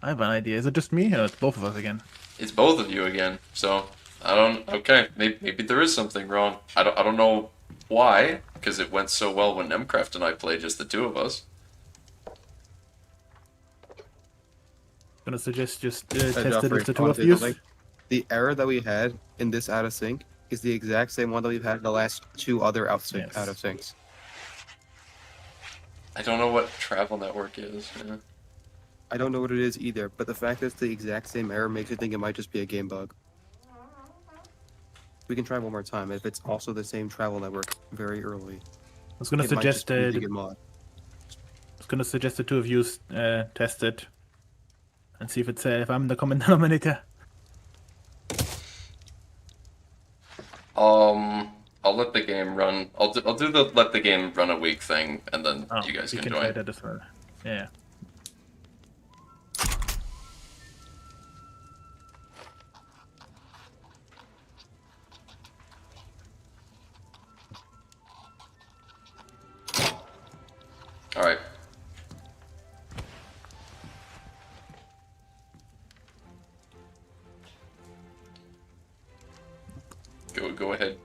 I have an idea. Is it just me or it's both of us again? It's both of you again. So I don't. Okay. Maybe there is something wrong. I don't know why, because it went so well when Nemcraft and I played, just the two of us. I'm gonna suggest just test it Joffrey, with the two of honestly, you. like, the error that we had in this out of sync is the exact same one that we've had in the last two other out of syncs. I don't know what travel network is. Yeah. I don't know what it is either, but the fact that it's the exact same error makes me think it might just be a game bug. We can try one more time. If it's also the same travel network very early, I was gonna it might suggest just be a good mod. the two of you test it and see if I'm the common denominator. I'll let the game run. I'll do the let the game run a week thing, and then you guys can try join. that as well. Yeah. All right. Go ahead.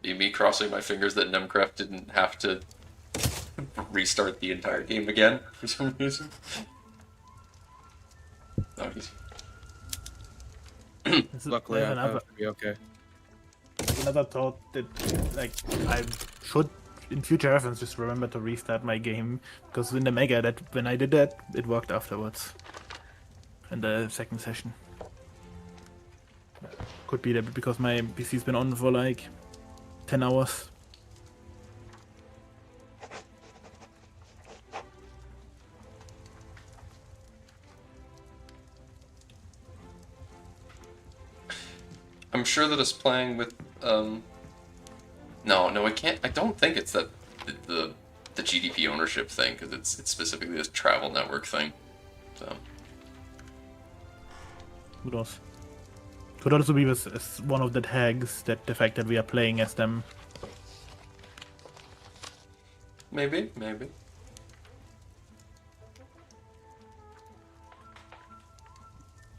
Me crossing my fingers that Nemcraft didn't have to restart the entire game again for some reason. Oh, Luckily, there's I'll be okay. another thought that like I should in future reference just remember to restart my game, because in the mega that when I did that it worked afterwards in the second session. Could be that because my PC's been on for like 10 hours. I'm sure that it's playing with no, I can't. I don't think it's that the GDP ownership thing, because it's specifically this travel network thing. So Who knows? Could also be with one of the tags, that the fact that we are playing as them. maybe.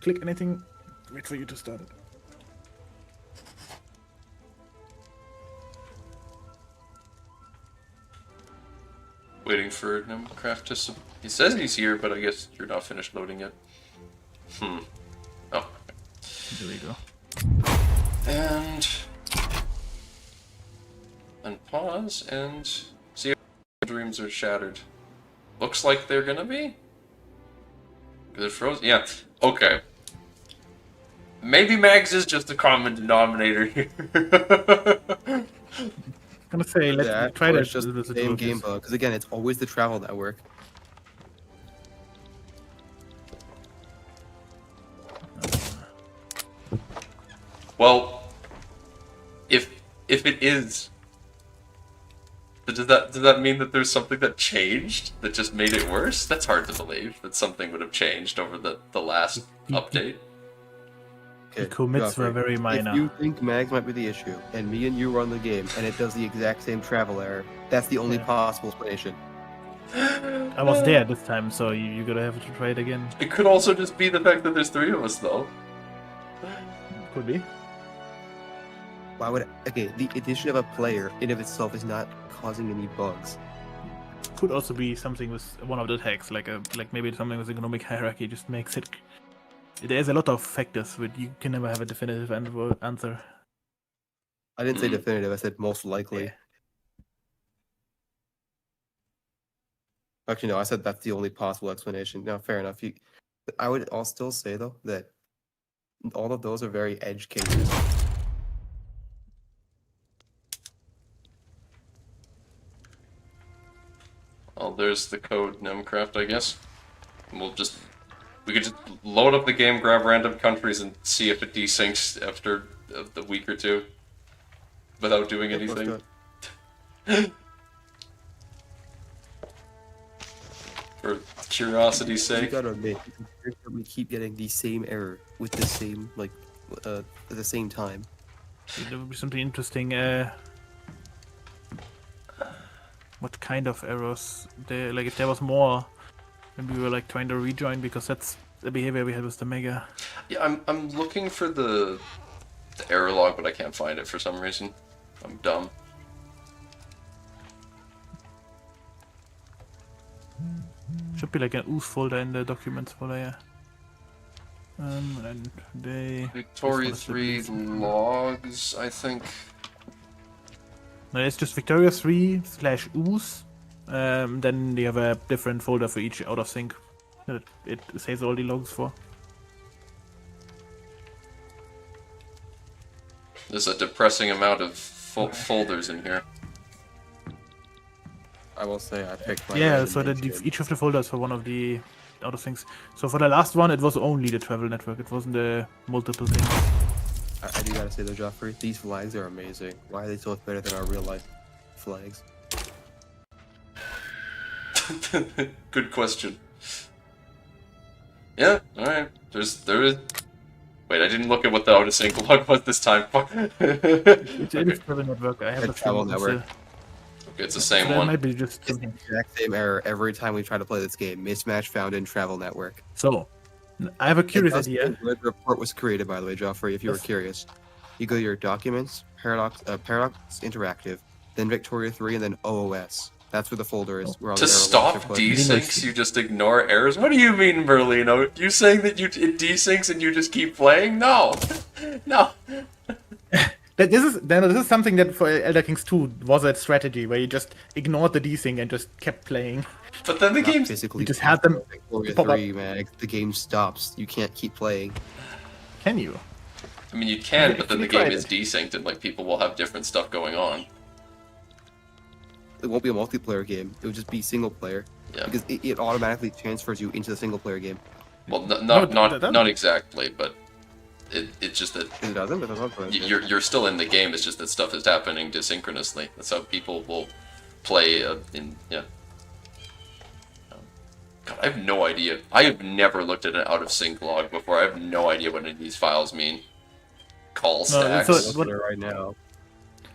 Click anything. Wait for you to start it. Waiting for Nemcraft to. He says he's here, but I guess you're not finished loading yet. Oh. There we go. And pause and see if dreams are shattered. Looks like they're gonna be. Because it froze. Yeah. Okay. Maybe Mags is just a common denominator here. I'm gonna say let's try or that. it's just the same game bug, because again, it's always the travel network. Well, if it is, does that mean that there's something that changed that just made it worse? That's hard to believe that something would have changed over the last update. The commits were very minor. If you think Mags might be the issue, and me and you run the game, and it does the exact same travel error, that's the only possible explanation. I was there this time, so you gotta have to try it again. It could also just be the fact that there's 3 of us, though. Could be. Why would okay? The addition of a player in of itself is not causing any bugs. Could also be something with one of the tags, like maybe something with economic hierarchy just makes it. There's a lot of factors, but you can never have a definitive answer. I didn't say definitive. I said most likely. Yeah. Actually, no. I said that's the only possible explanation. No, fair enough. I'll still say though that all of those are very edge cases. Well, there's the code, Nemcraft, I guess. We could just load up the game, grab random countries, and see if it desyncs after a week or two. Without doing Yeah, let's anything. do it. For curiosity's You sake. gotta admit, we keep getting the same error with the same at the same time. There would be something interesting. What kind of errors? Like if there was more, and we were like trying to rejoin, because that's the behavior we had with the Mega. Yeah, I'm looking for the error log, but I can't find it for some reason. I'm dumb. Should be like an ooze folder in the documents folder, yeah. And they. Victoria 3 logs, I think. No, it's just Victoria 3/ooze. Then you have a different folder for each out of sync that it saves all the logs for. There's a depressing amount of folders in here. I will say I picked my Yeah, random so that names here. each of the folders for one of the out of syncs. So for the last one, it was only the travel network. It wasn't the multiple things. I do gotta say though, Joffrey, these flags are amazing. Why are they so much better than our real life flags? Good question. Yeah, alright. There is. Wait, I didn't look at what the out of sync log was this time. Fuck. It's Okay. travel network. I have The a travel feeling network. Okay, it's the So same that one. might be just It's the something. exact same error every time we try to play this game. Mismatch found in travel network. So I have a curious It does idea. say where the report was created, by the way, Joffrey, if you were Yes. curious. You go to your documents, Paradox Interactive, then Victoria 3, and then OOS. That's where the folder is. Where all To the error logs stop are put. desyncs, you just ignore errors? What do you mean, Berlino? You saying that it desyncs and you just keep playing? No! No! This is something that for Elder Kings 2 was a strategy where you just ignored the desync and just kept playing. But then the Not game's... physically. You just had them Victoria pop up. 3, man. The game stops. You can't keep playing. Can you? I mean, you can, but then the If you game tried is desynced and, like, people will have different stuff going on. It won't be a multiplayer game. It would just be single player. Yeah. Because it automatically transfers you into the single player game. Well, No, not exactly, but it's just that It doesn't? It doesn't. you're still in the game. It's just that stuff is happening desynchronously. That's how people will play yeah. God, I have no idea. I have never looked at an out of sync log before. I have no idea what any of these files mean. Call stacks. so- I'm looking at it right now.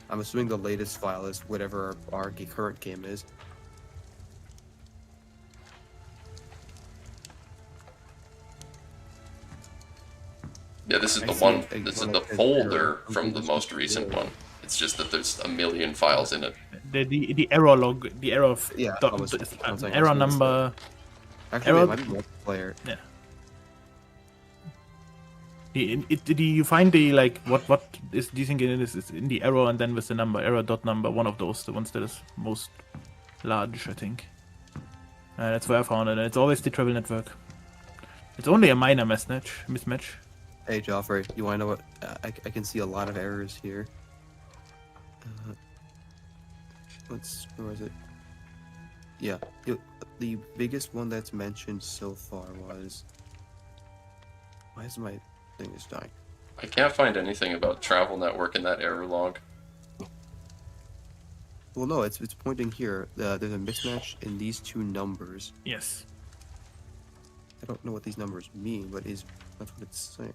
I'm assuming the latest file is whatever our current game is. Yeah, this is I the see one. a This is one the that says folder error. from the most recent one. It's just that there's a million files in it. The error log, the error of Yeah, I was saying error I was number. Actually, Error- it might be multiplayer. You find the like what is desync in it is in the error and then with the number error dot number, one of those, the ones that is most large, I think. That's where I found it. And it's always the travel network. It's only a minor mismatch. Hey, Joffrey, you want to know what? I can see a lot of errors here. Where is it? Yeah, the biggest one that's mentioned so far was. Why is my thing is dying? I can't find anything about travel network in that error log. Well, no, it's pointing here. There's a mismatch in these two numbers. Yes. I don't know what these numbers mean, but that's what it's saying.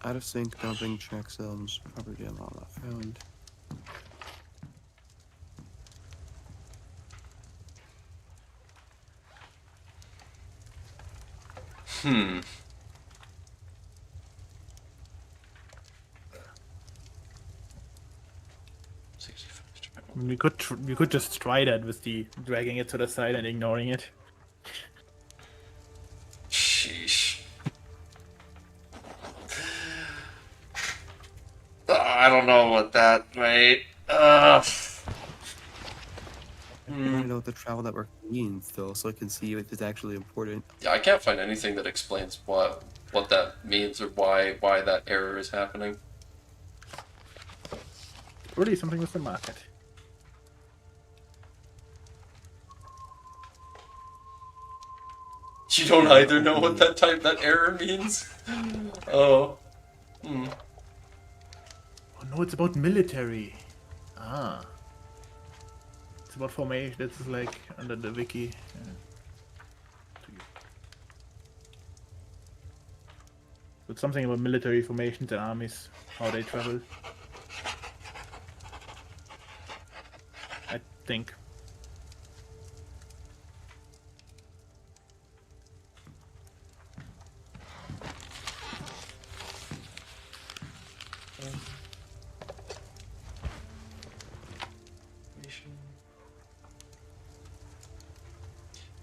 Out of sync, dumping, checksums, property demo not found. Hmm. I mean, we could just try that with the dragging it to the side and ignoring it. Sheesh. I don't know about that, mate. I want to know what the travel network means, though, so I can see if it's actually important. Yeah, I can't find anything that explains what that means or why that error is happening. Really, something with the market. You don't either know what that error means? Oh. Hmm. Oh no, it's about military. Ah. It's about formation. This is like under the wiki. It's something about military formations and armies, how they travel. I think.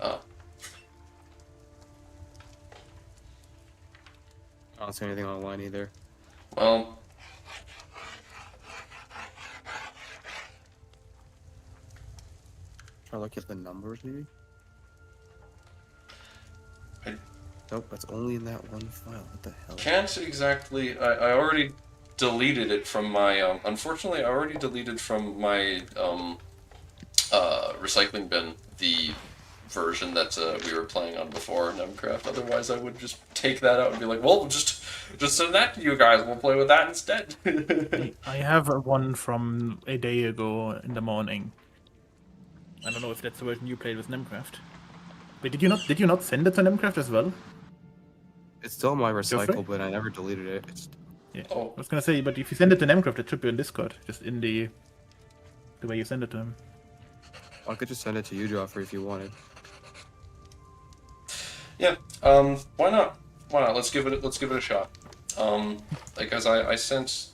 Oh. I don't see anything online either. Well. Try to look at the numbers, maybe? I Nope, that's only in that one file. What the hell? can't exactly. I already deleted it from my. Unfortunately, I already deleted from my recycling bin the version that we were playing on before in Minecraft. Otherwise, I would just take that out and be like, well, just send that to you guys. We'll play with that instead. I have one from a day ago in the morning. I don't know if that's the version you played with Minecraft. Wait, did you not send it to Minecraft as well? It's still my Geoffrey? recycle, but I never deleted it. It's... Yeah. Oh. I was gonna say, but if you send it to Minecraft, it should be on Discord, just in the way you send it to him. I could just send it to you, Joffrey, if you wanted. Yeah. Why not? Why not? Let's give it a shot. Because I sent,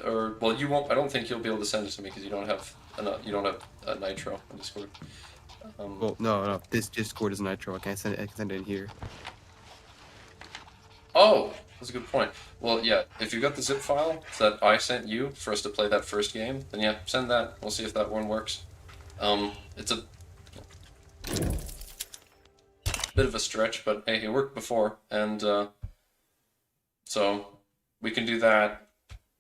or well, you won't. I don't think you'll be able to send it to me because you don't have a Nitro on Discord. Well, no. This Discord is Nitro. I can send it in here. Oh, that's a good point. Well, yeah, if you got the zip file that I sent you for us to play that first game, then yeah, send that. We'll see if that one works. It's a bit of a stretch, but hey, it worked before, and so we can do that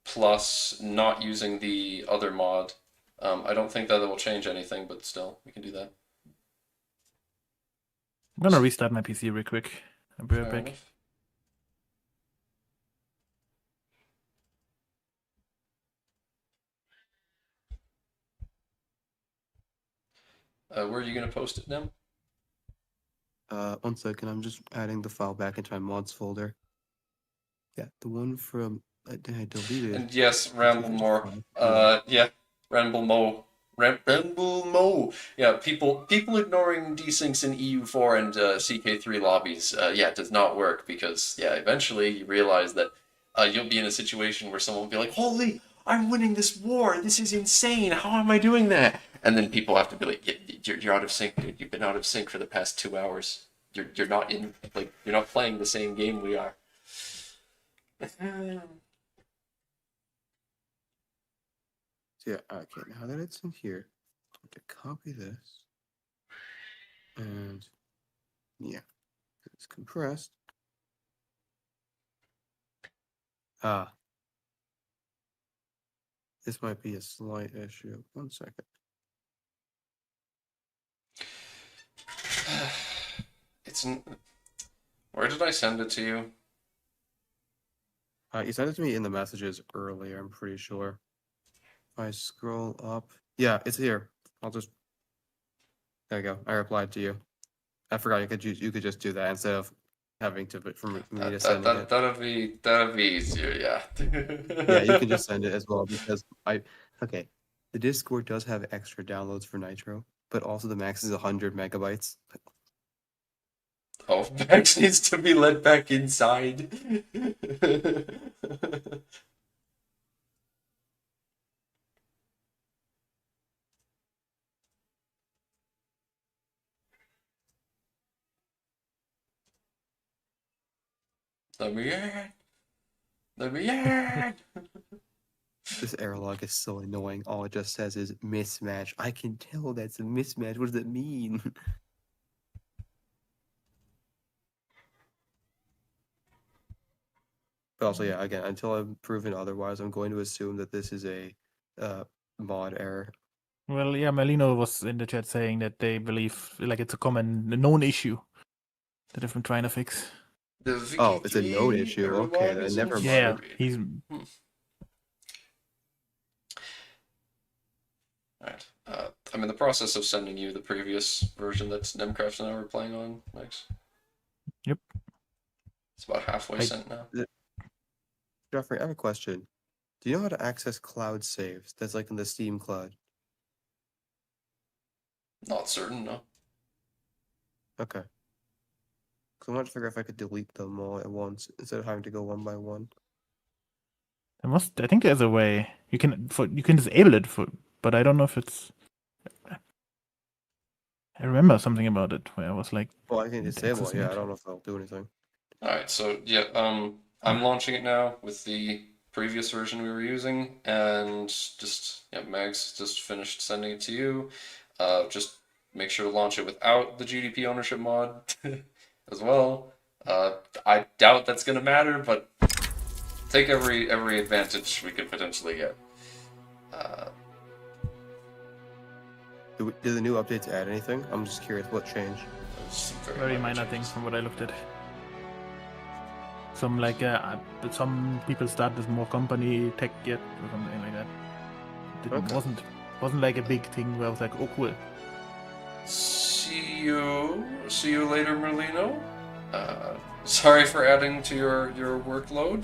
plus not using the other mod. I don't think that will change anything, but still, we can do that. I'm gonna restart my PC real quick. I'll be right Fair back. enough. Where are you gonna post it now? 1 second. I'm just adding the file back into my mods folder. Yeah, the one from I deleted. And yes, Ramble more. Yeah, Ramble Mo. Ramble Mo. Yeah, people ignoring desyncs in EU4 and CK3 lobbies. Yeah, it does not work because yeah, eventually you realize that you'll be in a situation where someone will be like, "Holy, I'm winning this war. This is insane. How am I doing that?" And then people have to be like, "You're out of sync, dude. You've been out of sync for the past 2 hours. You're not in you're not playing the same game we are." Yeah, okay, now that it's in here, I'm going to copy this. And yeah, it's compressed. This might be a slight issue. 1 second. Where did I send it to you? You sent it to me in the messages earlier, I'm pretty sure. If I scroll up, yeah, it's here. I'll just, there you go. I replied to you. I forgot you could just do that instead of having to for me to send it. That'd be easier, yeah. Yeah, you can just send it as well because okay. The Discord does have extra downloads for Nitro, but also the max is 100 megabytes. Oh, Max needs to be let back inside. Let me in. Let me in. This error log is so annoying. All it just says is mismatch. I can tell that's a mismatch. What does it mean? But also, yeah, again, until I'm proven otherwise, I'm going to assume that this is a mod error. Well, yeah, Melino was in the chat saying that they believe like it's a common known issue that they've been trying to fix. The Vicky Oh, it's a known 3 issue. error Okay, log then is never mind. Yeah, infuriating. he's Alright. I'm in the process of sending you the previous version that Nemcraft and I were playing on, Max. Yep. It's about halfway sent now. Jeffrey, I have a question. Do you know how to access cloud saves? That's like in the Steam cloud. Not certain, no. Okay. Because I wanted to figure if I could delete them all at once instead of having to go one by one. I think there's a way you can disable it but I don't know if it's. I remember something about it where I was like, Well, I can disable it. accessing Yeah, it. I don't know if that'll do anything. Alright, so yeah, I'm launching it now with the previous version we were using, and just, yeah, Mags just finished sending it to you. Just make sure to launch it without the GDP ownership mod as well. I doubt that's gonna matter, but take every advantage we could potentially get. Do the new updates add anything? I'm just curious what changed. There's some Very minor things changes. from what I looked at. Some some people start with more company tech yet or something like that. It Okay. wasn't like a big thing where I was like, oh cool. See you later, Merlino. Sorry for adding to your workload.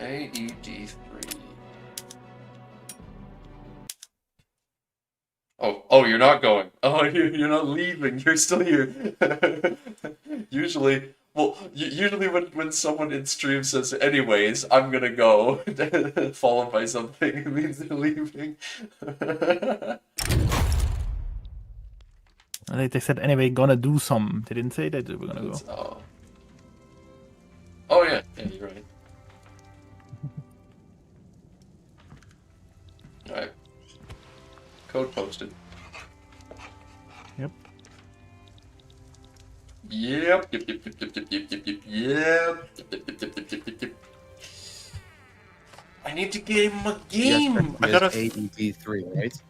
AED3. Oh, you're not going. Oh, you're not leaving. You're still here. Usually, usually when someone in stream says, "Anyways, I'm gonna go," followed by something, it means they're leaving. They said anyway, gonna do some. They didn't say that they were gonna go. Oh yeah, you're right. All right. Code posted. Yep. Yep. I need to get him a game. I gotta. AEP3, right?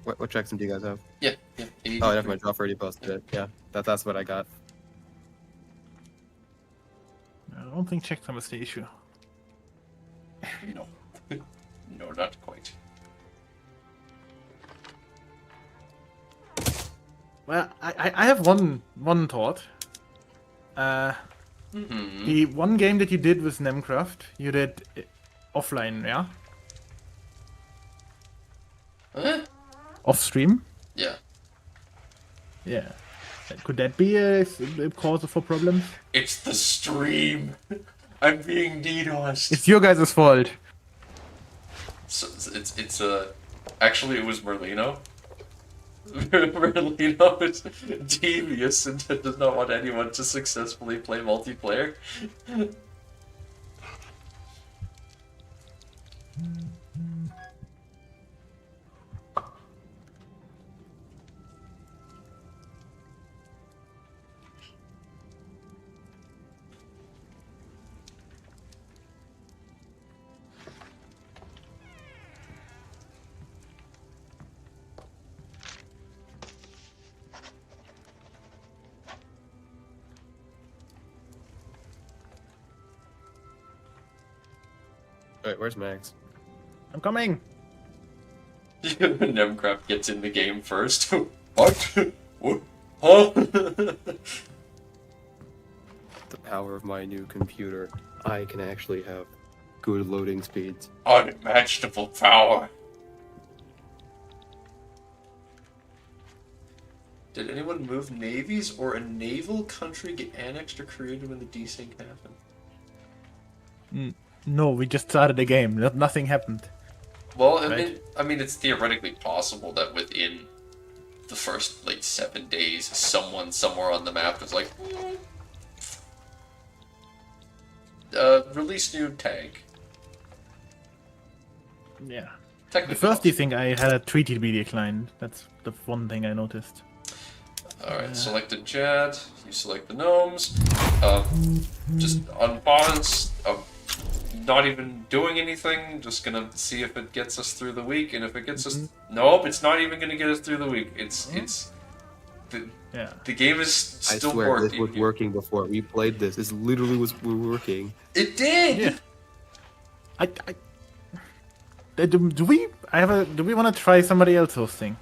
What checksum do you guys have? Yeah. Oh, never mind. Joff already posted it. Yeah, that's what I got. I don't think checksum is the issue. No. No, not quite. Well, I have one thought. The one game that you did with Nemcraft, you did offline, yeah? Huh? Off stream? Yeah. Yeah. Could that be a cause for problems? It's the stream. I'm being DDoSed. It's your guys' fault. So it's actually it was Merlino. Merlino is devious and does not want anyone to successfully play multiplayer. Wait, where's Max? I'm coming. Nemcraft gets in the game first. What? What? Huh? power of my new computer, I can actually have good loading speeds. Unimaginable power. Did anyone move navies or a naval country get annexed or created when the desync happened? No, we just started the game. Nothing happened. Well, Right. I mean, it's theoretically possible that within the first, like, 7 days, someone somewhere on the map was like, release new tank. Yeah. Technically The first possible. thing I had a treaty to be declined. That's the one thing I noticed. Alright, select the jet, you select the gnomes, just unpause, not even doing anything, just gonna see if it gets us through the week, and if it gets us... Nope, it's not even gonna get us through the week. Yeah. The game is still I swear, working. this was working before we played this. This literally was working. It did! Yeah. Do we want to try somebody else hosting?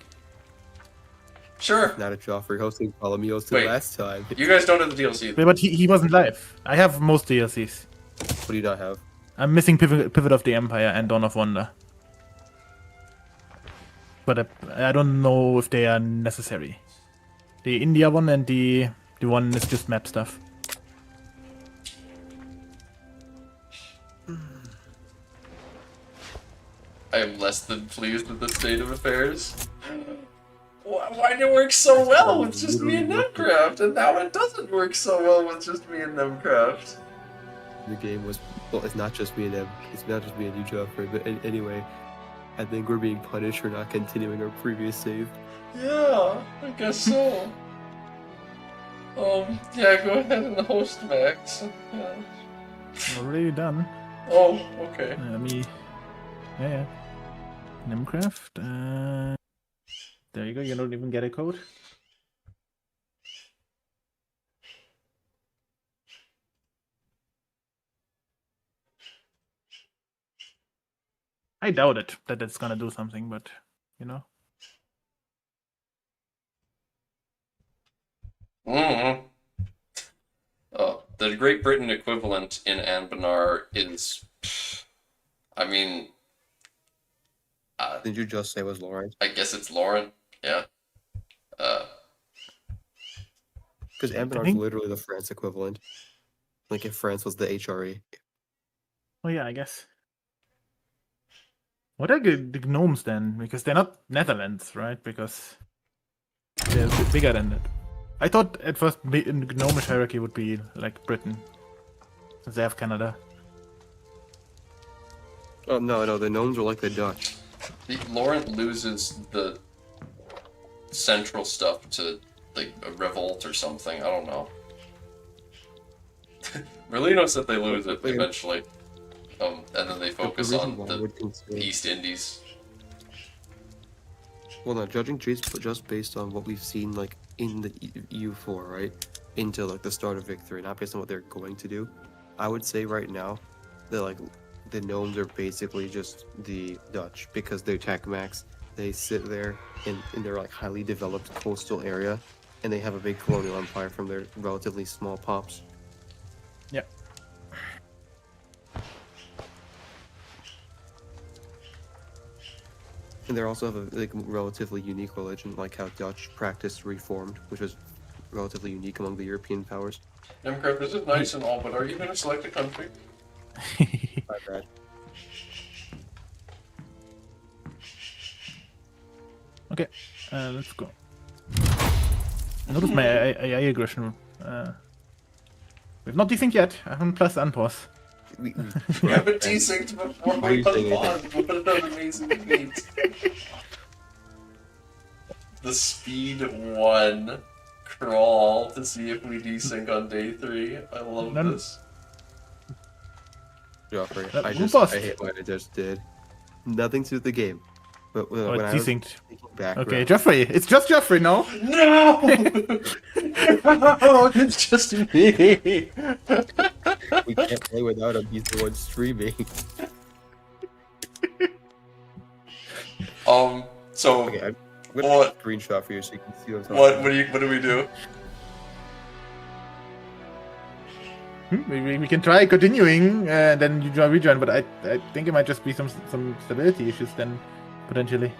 Sure. Not a Joffrey hosting Palomios to Wait. last time. You guys don't have the DLC. Yeah, but he wasn't live. I have most DLCs. What do you not have? I'm missing Pivot of the Empire and Dawn of Wonder. But I don't know if they are necessary. The India one and the one is just map stuff. I am less than pleased with the state of affairs. Why did it work so well with just me and Nemcraft, and now it doesn't work so well with just me and Nemcraft? The game was, well, it's not just me and them. It's not just me and you, Joffrey. But anyway, I think we're being punished for not continuing our previous save. Yeah, I guess so. Yeah, go ahead and host Max. Yeah. Already done. Oh, okay. Let me. Yeah. Nemcraft. There you go. You don't even get a code. I doubt it that it's gonna do something, but you know. Mm-hmm. The Great Britain equivalent in Anbennar is, I mean, Did you just say it was Lawrence? I guess it's Lauren. Yeah. Because Anbennar is think- literally the France equivalent. Like if France was the HRE. Oh yeah, I guess. What are the gnomes then? Because they're not Netherlands, right? Because they're a bit bigger than that. I thought at first gnomish hierarchy would be like Britain, since they have Canada. Oh no, the gnomes are like the Dutch. Laurent loses the central stuff to, like, a revolt or something. I don't know. Merlino said they lose it eventually. And then they focus reason on why I the would consider- East Indies. Well, no, judging just based on what we've seen, like in the EU4, right, into like the start of Victory, not based on what they're going to do. I would say right now, that like the gnomes are basically just the Dutch because they're tech max. They sit there in their like highly developed coastal area, and they have a big colonial empire from their relatively small pops. Yeah. And they also have a like relatively unique religion, like how Dutch practiced Reformed, which was relatively unique among the European powers. Nemcraft, this is nice and all, but are you going to select a country? My bad. Okay, let's go. Notice my AI aggression. We've not desynced yet. I haven't pressed unpause. We We haven't desynced before we Amazing. unpause. What an amazing feat. The speed 1 crawl to see if we desync on day 3. I love None- this. Joffrey, Who paused? I hate what I just did. Nothing to the game. But when, Oh, when it's I was desynced. thinking back, Okay, around- Jeffrey. It's just Jeffrey now. No! No, it's just me. we can't play without him. He's the one streaming. So Okay, I'm gonna What? take a screenshot for you so you can see what I'm talking about. what do we do? We can try continuing, then you rejoin, but I think it might just be some stability issues then, potentially.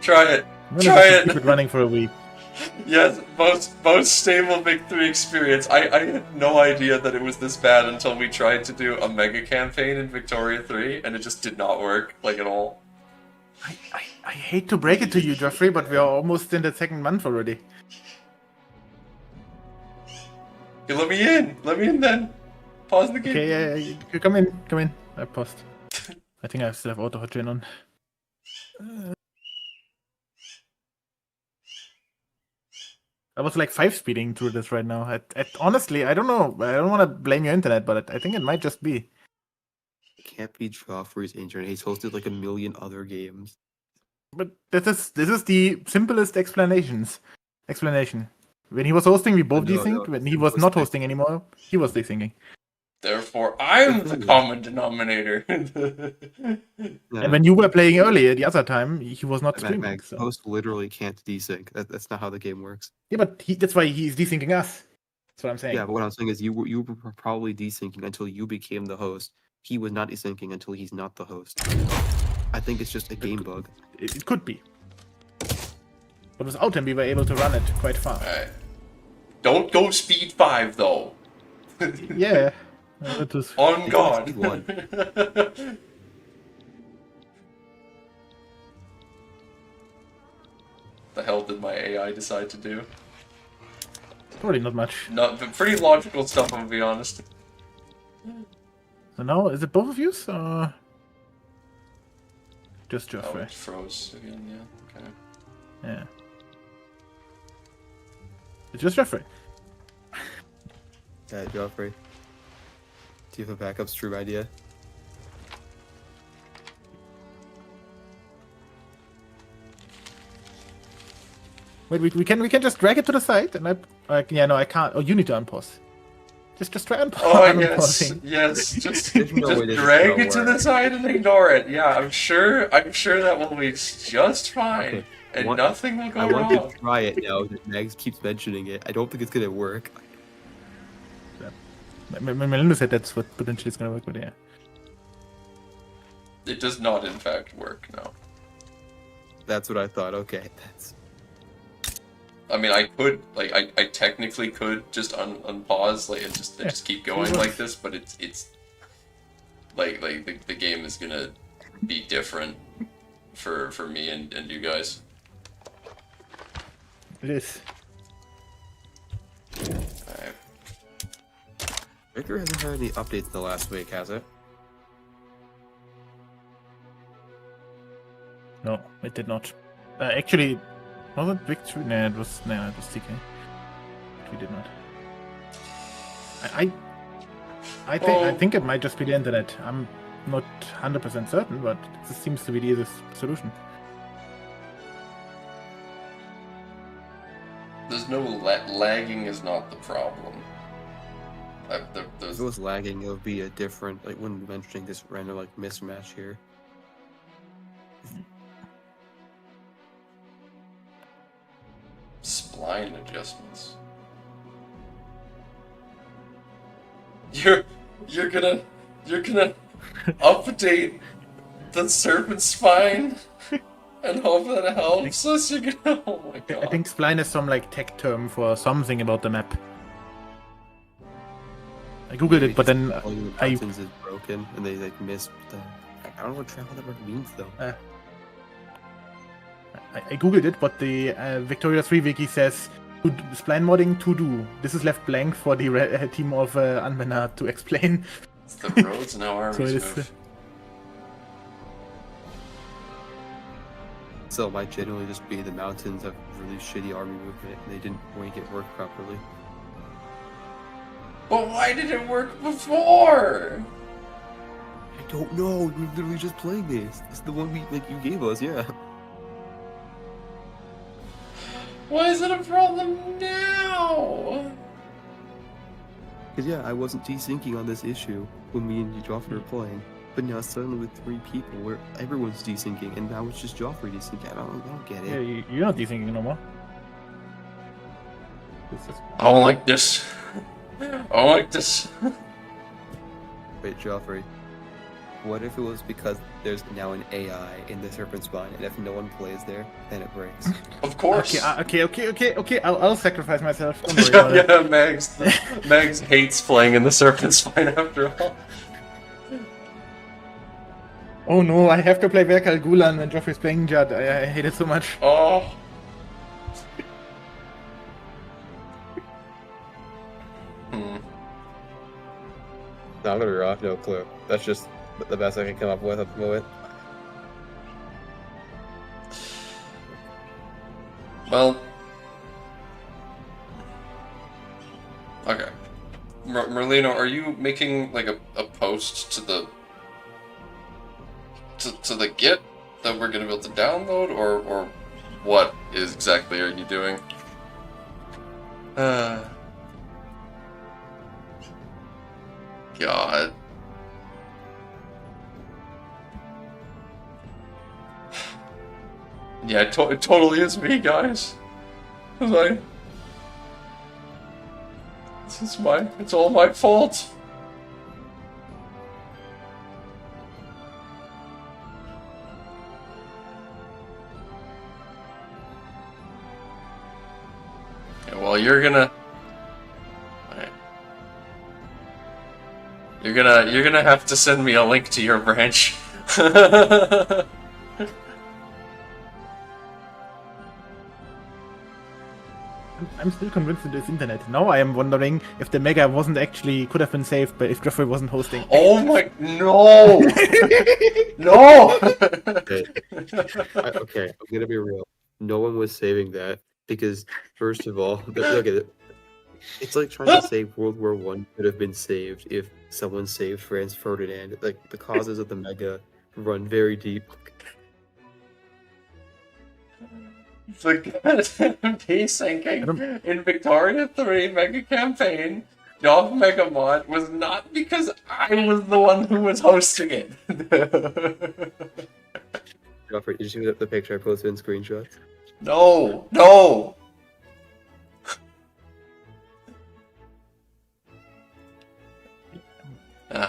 Try it. I'm gonna Try just keep it. it running for a week. Yes, most stable Vic 3 experience. I had no idea that it was this bad until we tried to do a mega campaign in Victoria 3, and it just did not work, like, at all. I hate to break it to you, Geoffrey, but we are almost in the second month already. Okay, let me in! Let me in then! Pause the game. Okay, you come in. I paused. I think I still have auto chain on. I was like 5-speeding through this right now. Honestly, I don't know. I don't want to blame your internet, but I think it might just be. It can't be Joffrey's internet. He's hosted like a million other games. But this is the simplest explanation. When he was hosting, we both desynced. When he was not hosting anymore, he was desyncing. Therefore, I'm the common denominator. And when you were playing earlier, the other time, he was not streaming. So. Host literally can't desync. That's not how the game works. Yeah, but that's why he's desyncing us. That's what I'm saying. Yeah, but what I'm saying is you were probably desyncing until you became the host. He was not desyncing until he's not the host. I think it's just a game bug. It could be. But without him, we were able to run it quite far. Alright. Don't go speed 5, though. Yeah. It was... On God. The hell did my AI decide to do? Probably not much. Not pretty logical stuff, I'm gonna be honest. So now, is it both of you? Or just Oh, Geoffrey? it froze again, yeah, okay. Yeah. It's just Geoffrey. Yeah, Joffrey. Do you have a backup stream idea? Wait, we can just drag it to the side, and yeah, no, I can't. Oh, you need to unpause. Just try unpause. Oh, yes, just drag it to the side and ignore it. Yeah, I'm sure that will be just fine, Okay. and nothing will go I wrong. want to try it now that Mags keeps mentioning it. I don't think it's gonna work. Melinda said that's what potentially is gonna work, but yeah. It does not, in fact, work, no. That's what I thought. Okay, that's... I mean, I could, like, I technically could just unpause, like, and just keep going like this, but it's like the game is gonna be different for me and you guys. It is. Alright. Victor hasn't had any updates in the last week, has it? No, it did not. Actually, was it Victory? No, it was TK. We did not. I think it might just be the internet. I'm not 100% certain, but this seems to be the easiest solution. There's no lagging is not the problem. If it was lagging, it would be a different, like, when mentioning this random, like, mismatch here. Spline adjustments. You're gonna update the serpent spine and hope that it helps us. You're gonna, oh my god. I think spline is some like tech term for something about the map. I googled it, but then All your buttons is broken, and they like missed the. I don't know what travel network means though. I googled it, but the Victoria 3 wiki says spline modding to do. This is left blank for the team of Anbennar to explain. It's the roads now are So it is, move. So it might generally just be the mountains have really shitty army movement, and they didn't make it work properly. But why did it work before? I don't know. We're literally just playing this. It's the one you gave us, yeah. Why is it a problem now? Because yeah, I wasn't desyncing on this issue when me and Joffrey were playing, but now suddenly with 3 people, where everyone's desyncing, and now it's just Joffrey desyncing. I don't get it. Yeah, you're not desyncing no more. I don't like this. I don't like this. Wait, Joffrey. What if it was because there's now an AI in the Serpent Spine, and if no one plays there, then it breaks? Of course. Okay. I'll sacrifice myself. Don't worry about it. Yeah, Mags hates playing in the Serpent Spine after all. Oh no, I have to play Verkal Gulan when Joffrey's playing Judd. I hate it so much. Oh. No, I'm gonna be raw, no clue. That's just the best I can come up with at the moment. Well. Okay. Merlino, are you making like a post to the to the Git that we're gonna be able to download, or what exactly are you doing? God. Yeah, it totally is me, guys. It's all my fault. Okay, well, you're gonna have to send me a link to your branch. I'm still convinced it is internet. Now I am wondering if the Mega could have been saved, but if Joffrey wasn't hosting. Oh my, no! No! Okay, I'm gonna be real. No one was saving that because, first of all, look at it. It's like trying to save World War One could have been saved if someone saved Franz Ferdinand. Like, the causes of the Mega run very deep. The goddamn desyncing in Victoria 3 Mega Campaign of Megamod was not because I was the one who was hosting it. Joffrey, did you see the picture I posted in screenshots? No!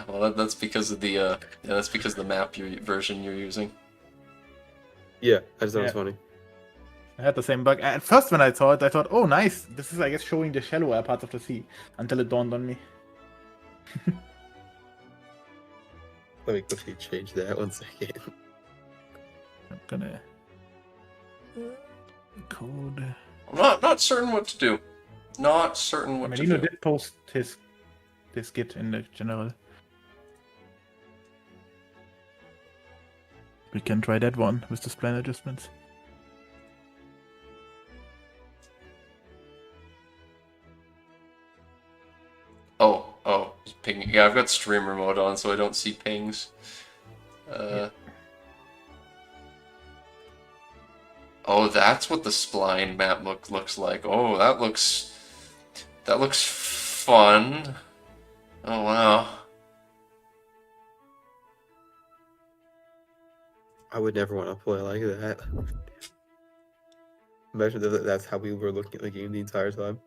Well, that's because of the that's because of the map version you're using. Yeah, I just thought it was funny. I had the same bug. At first when I saw it, I thought, oh nice, this is I guess showing the shallower parts of the sea, until it dawned on me. Let me quickly change that 1 second. I'm gonna code. I'm not certain what to do. Not certain what to Melino do. did post his Git in the general. We can try that one with the spline adjustments. Oh, ping. Yeah, I've got streamer mode on, so I don't see pings. Yeah. Oh, that's what the spline map looks like. Oh, that looks fun. Oh wow. I would never want to play like that. Imagine that that's how we were looking at the game the entire time.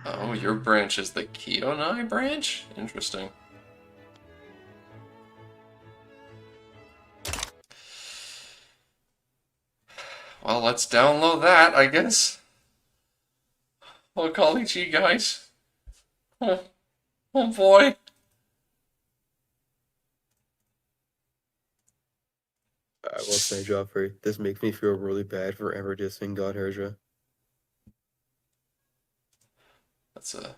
Oh, your branch is the Kiyonai branch? Interesting. Well, let's download that, I guess. Well, Kalichi, guys. Oh boy. I will say, Joffrey, this makes me feel really bad for ever dissing God Herja. That's a...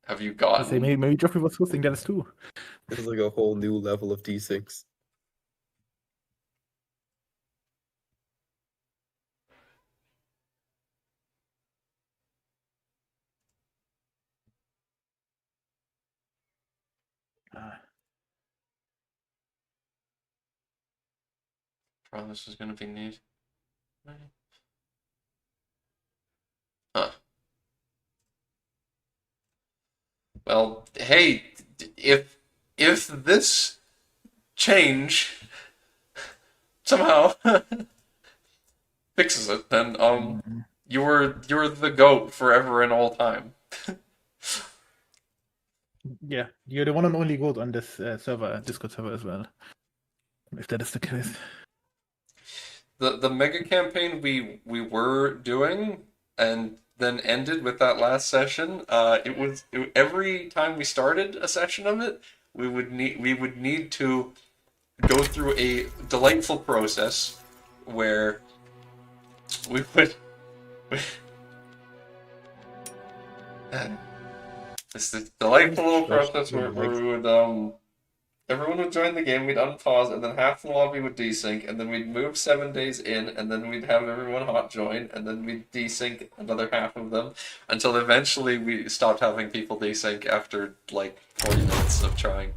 Have you I gotten... say maybe Joffrey was hosting that too. This is like a whole new level of desyncs. Oh, this is gonna be neat. Huh. Well, hey, if this change somehow fixes it, then You're the goat forever and all time. Yeah, you're the one and only goat on this server, Discord server as well. If that is the case. The mega campaign we were doing and then ended with that last session. Every time we started a session of it, we would need to go through a delightful process where we would. It's the delightful little process where we would everyone would join the game, we'd unpause, and then half the lobby would desync, and then we'd move 7 days in, and then we'd have everyone hot join, and then we'd desync another half of them, until eventually we stopped having people desync after like 40 minutes of trying.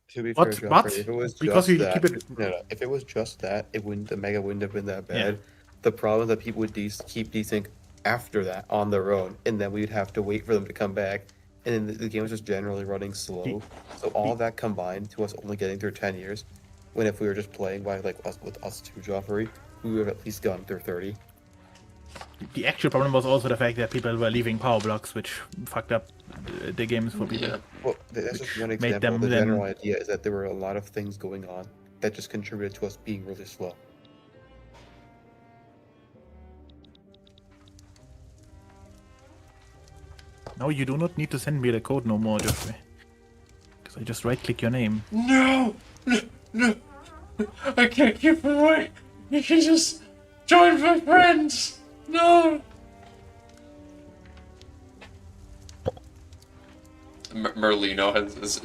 To be What? fair, What? Joffrey, if it was Because just you that, keep it. no, if it was just that, the mega wouldn't have been that bad. Yeah. The problem is that people would keep desync after that on their own, and then we'd have to wait for them to come back, and then the game was just generally running slow. So all that combined to us only getting through 10 years, when if we were just playing by like us two, Joffrey, we would have at least gone through 30. The actual problem was also the fact that people were leaving power blocks, which fucked up the games for people. Yeah. Well, that's just one Made example. them The then- general idea is that there were a lot of things going on that just contributed to us being really slow. No, you do not need to send me the code no more, Jeffrey. Because I just right-click your name. No! No! I can't keep away! You can just join my friends! No! Merlino has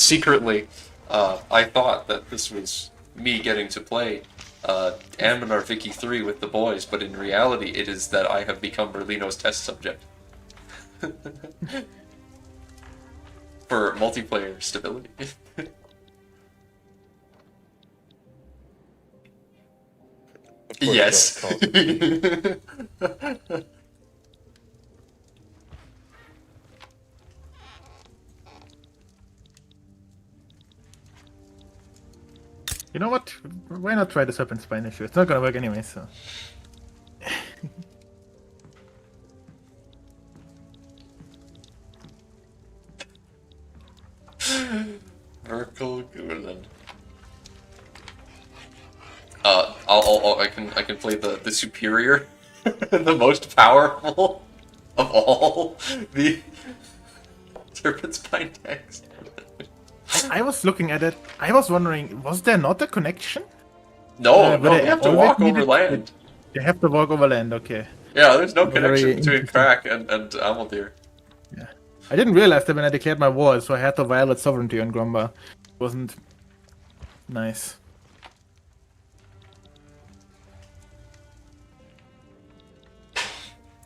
secretly, I thought that this was me getting to play Anbennar Vic 3 with the boys, but in reality it is that I have become Merlino's test subject. For multiplayer stability. Of course, Yes. Call of Duty. You know what? Why not try the Serpent Spine issue? It's not gonna work anyway, so... Merkel Gulen. I can play the superior, the most powerful of all the Serpent Spine decks. I was looking at it. I was wondering, was there not a connection? No, but no, I they have to always walk over needed- land. They have to walk over land, okay. Yeah, there's no Very connection between interesting. Crack and Amaldir. Yeah. I didn't realize that when I declared my war, so I had to violate sovereignty on Gromba. It wasn't nice.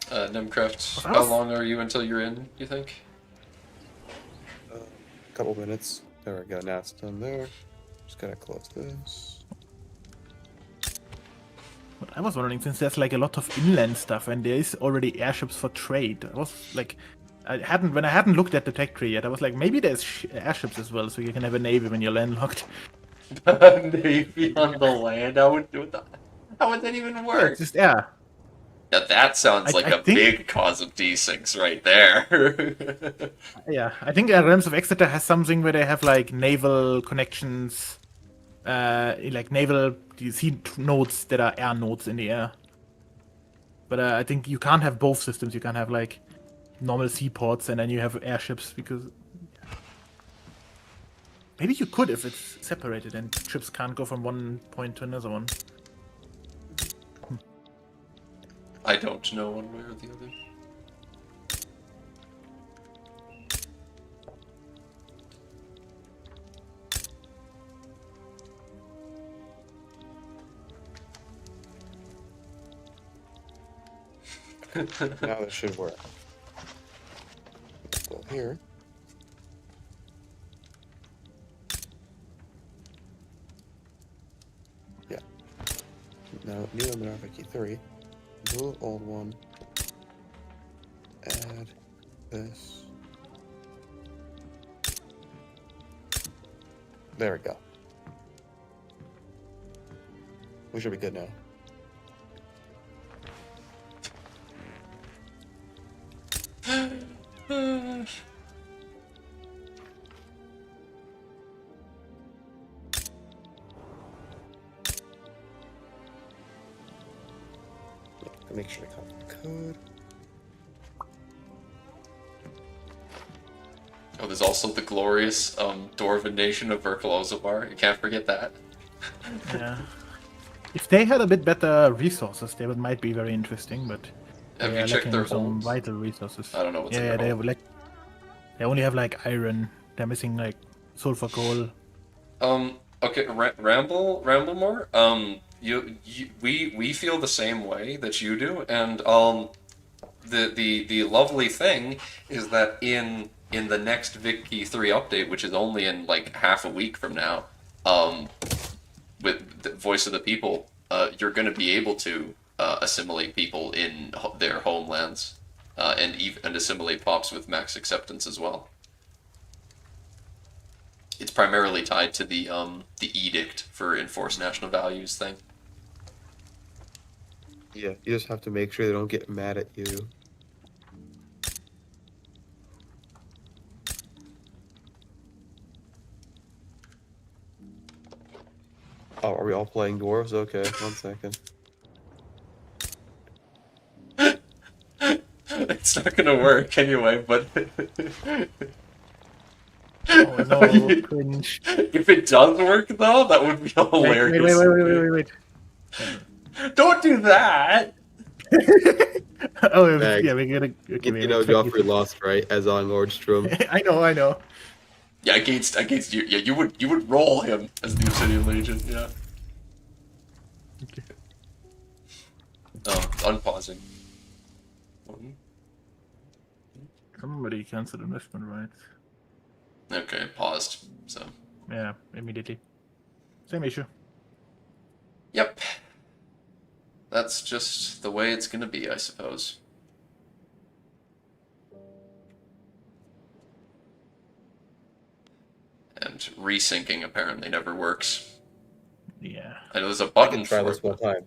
Nemcraft, I how was- long are you until you're in, you think? Couple minutes. There we go. Now it's done there. Just gotta close this. But I was wondering, since there's like a lot of inland stuff and there is already airships for trade, I was like, when I hadn't looked at the tech tree yet, I was like, maybe there's airships as well, so you can have a navy when you're landlocked. Navy on the land? How would that even Yeah, work? it's just air. Yeah, that sounds like I a think- big cause of desyncs right there. Yeah, I think Realms of Exeter has something where they have like naval connections, like naval sea nodes that are air nodes in the air. But I think you can't have both systems. You can't have like normal seaports and then you have airships because maybe you could if it's separated and ships can't go from one point to another one. I don't know one way or the other. Now this should work. Let's go here. Yeah. Now, new Anbennar Vic 3. Blue old one. Add this. There we go. We should be good now. Make sure I copy the code. Oh, there's also the glorious Dwarven nation of Verkalozabar. You can't forget that. Yeah. If they had a bit better resources, they might be very interesting, but Have they you are checked their lacking some homes? vital resources. I don't know what's in Yeah, their they home. have they only have like iron. They're missing like sulfur coal. Okay, ramble more. We feel the same way that you do, and the lovely thing is that in the next Vicky 3 update, which is only in like half a week from now, with the Voice of the People, you're going to be able to assimilate people in their homelands, and assimilate pops with max acceptance as well. It's primarily tied to the edict for enforced national values thing. Yeah, you just have to make sure they don't get mad at you. Oh, are we all playing dwarves? Okay, 1 second. It's not gonna work anyway, but Oh no, cringe. if it does work though, that would be hilarious. Wait. Don't do that. Oh, Max, yeah, we're gonna. Okay, you know Joffrey lost, right? As on Nordstrom. I know. Yeah, against you. Yeah, you would roll him as the Obsidian Legion. Yeah. Okay. Unpausing. Somebody canceled investment rights. Okay, paused. So. Yeah, immediately. Same issue. Yep. That's just the way it's gonna be, I suppose. And resyncing apparently never works. Yeah. I know there's a I button can try for this it. one time.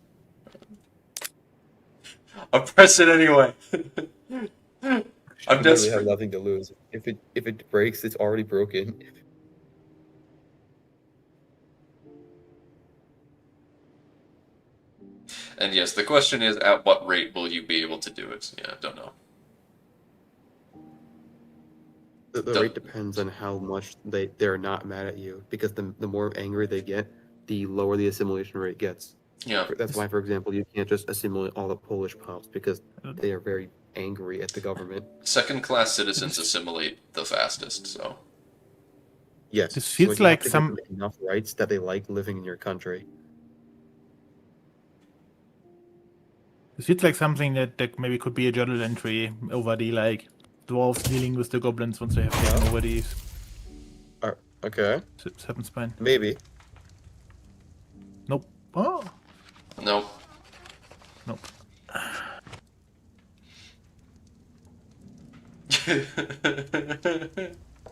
I'll press it anyway. I'm You literally have desperate. nothing to lose. If it breaks, it's already broken. And yes, the question is, at what rate will you be able to do it? Yeah, I don't know. The rate depends on how much they're not mad at you, because the more angry they get, the lower the assimilation rate gets. Yeah. That's why, for example, you can't just assimilate all the Polish pops, because they are very angry at the government. Second-class citizens assimilate the fastest, so. Yes, This so feels you have like to some. give them enough rights that they like living in your country. This feels like something that maybe could be a journal entry over the like dwarves dealing with the goblins once they have taken over these Okay, seven spine. maybe. Nope. Oh. No. Nope.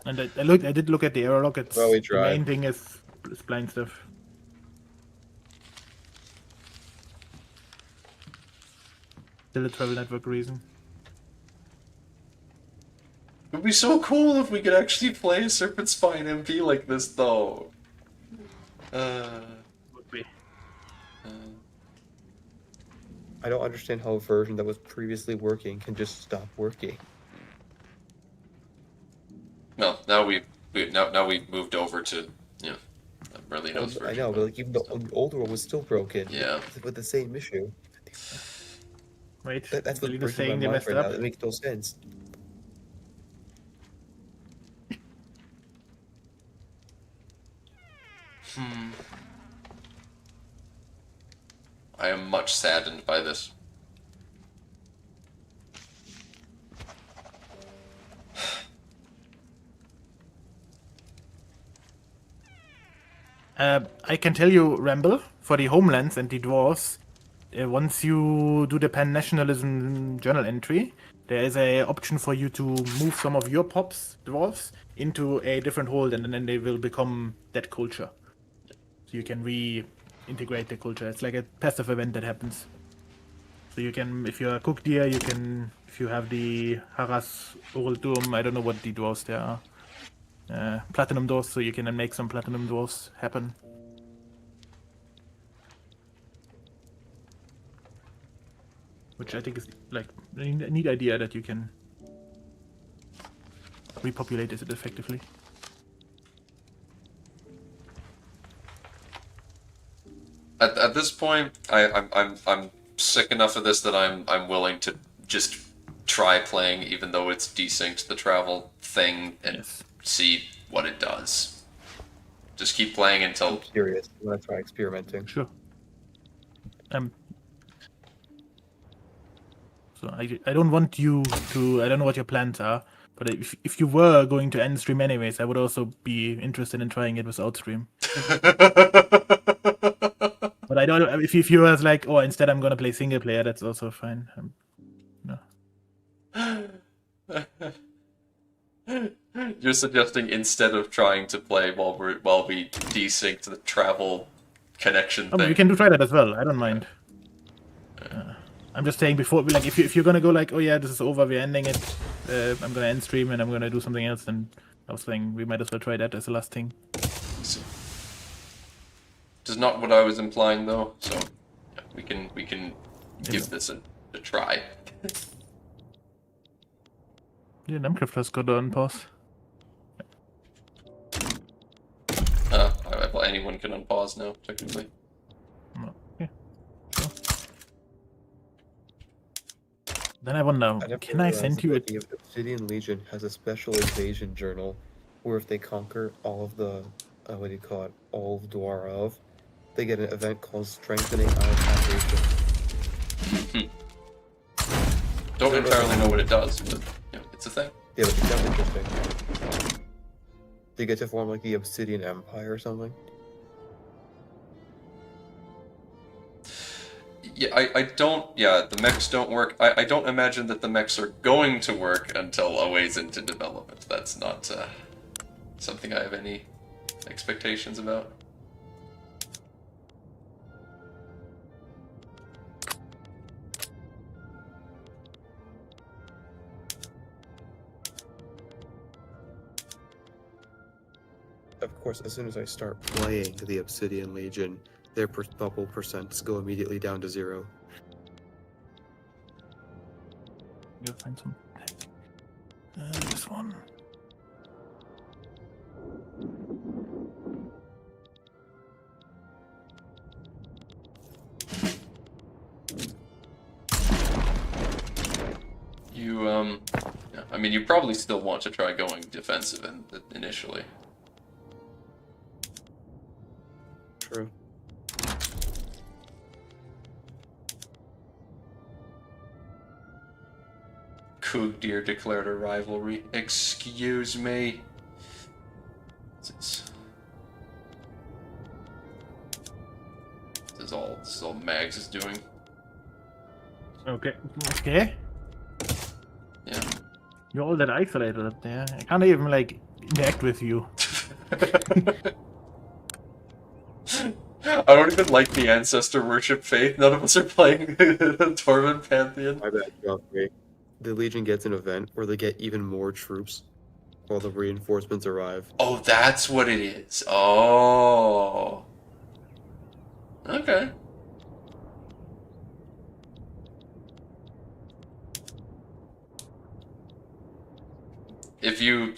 And I did look at the error log. It's Well, we the tried. main thing is blind stuff. Still a travel network reason. It would be so cool if we could actually play a Serpent Spine MP like this, though. Would be. I don't understand how a version that was previously working can just stop working. Well, now we've moved over to, you know, Merlino's version. I know, but like even the older one was still broken. Yeah. With the same issue. Wait, That's what's Melina's breaking saying my they mind messed right now. up. That makes no sense. I am much saddened by this. I can tell you, Ramble, for the homelands and the dwarves, once you do the pan-nationalism journal entry, there is a option for you to move some of your pops, dwarves, into a different hold, and then they will become that culture. So you can reintegrate the culture. It's like a passive event that happens. So you can, if you're a cook deer, you can, if you have the Haras Urultum, I don't know what the dwarves there are. Platinum dwarves, so you can then make some platinum dwarves happen. which I think is like a neat idea that you can repopulate it effectively. At this point, I'm sick enough of this that I'm willing to just try playing, even though it's desynced the travel thing, and Yes. see what it does. Just keep playing I'm until curious. I'm gonna try experimenting. Sure. So I don't want you to. I don't know what your plans are, but if you were going to end stream anyways, I would also be interested in trying it without stream. But I don't. If you was like, oh, instead I'm gonna play single player, that's also fine. No. You're suggesting instead of trying to play while we desync the travel connection thing. We can try that as well. I don't mind. I'm just saying before, like, if you're gonna go like, oh yeah, this is over, we're ending it. I'm gonna end stream and I'm gonna do something else. Then I was saying we might as well try that as the last thing. This is not what I was implying though. So yeah, we can give this a try. Yeah, Numcraft has got on pause. Well, anyone can unpause now, technically. Okay. Sure. Then I wonder, can I send you a... The Obsidian Legion has a special invasion journal, where if they conquer all of the, what do you call it, all of Dwarov, they get an event called Strengthening Our Foundation. Don't entirely know what it does, but you know, it's a thing. Yeah, but it sounds interesting. They get to form like the Obsidian Empire or something. Yeah, I don't. Yeah, the mechs don't work. I don't imagine that the mechs are going to work until a ways into development. That's not something I have any expectations about. Of course, as soon as I start playing the Obsidian Legion, their bubble percents go immediately down to 0. You'll find some. This one. Yeah, I mean, you probably still want to try going defensive initially. True. Coog Deer declared a rivalry. Excuse me. This is all Mags is doing. Okay. Okay. Yeah. You're all that isolated up there. I can't even like interact with you. I don't even like the ancestor worship faith. None of us are playing the Torment Pantheon. My bad, Joffrey. The Legion gets an event where they get even more troops while the reinforcements arrive. Oh, that's what it is. Oh. Okay. If you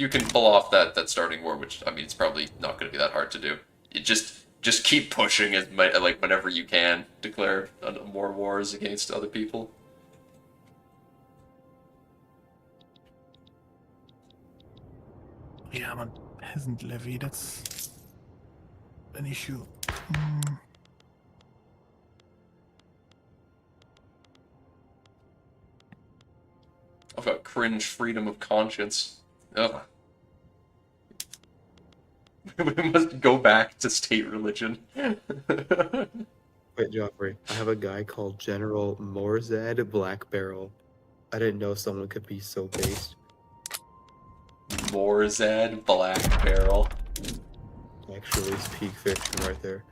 can pull off that starting war, which I mean it's probably not going to be that hard to do. You just keep pushing like whenever you can. Declare more wars against other people. Yeah, man, peasant levy. That's an issue. I've got cringe freedom of conscience. Ugh. We must go back to state religion. Wait, Joffrey, I have a guy called General Morzad Black Barrel. I didn't know someone could be so based. Morzad Black Barrel. Actually, it's peak fiction right there.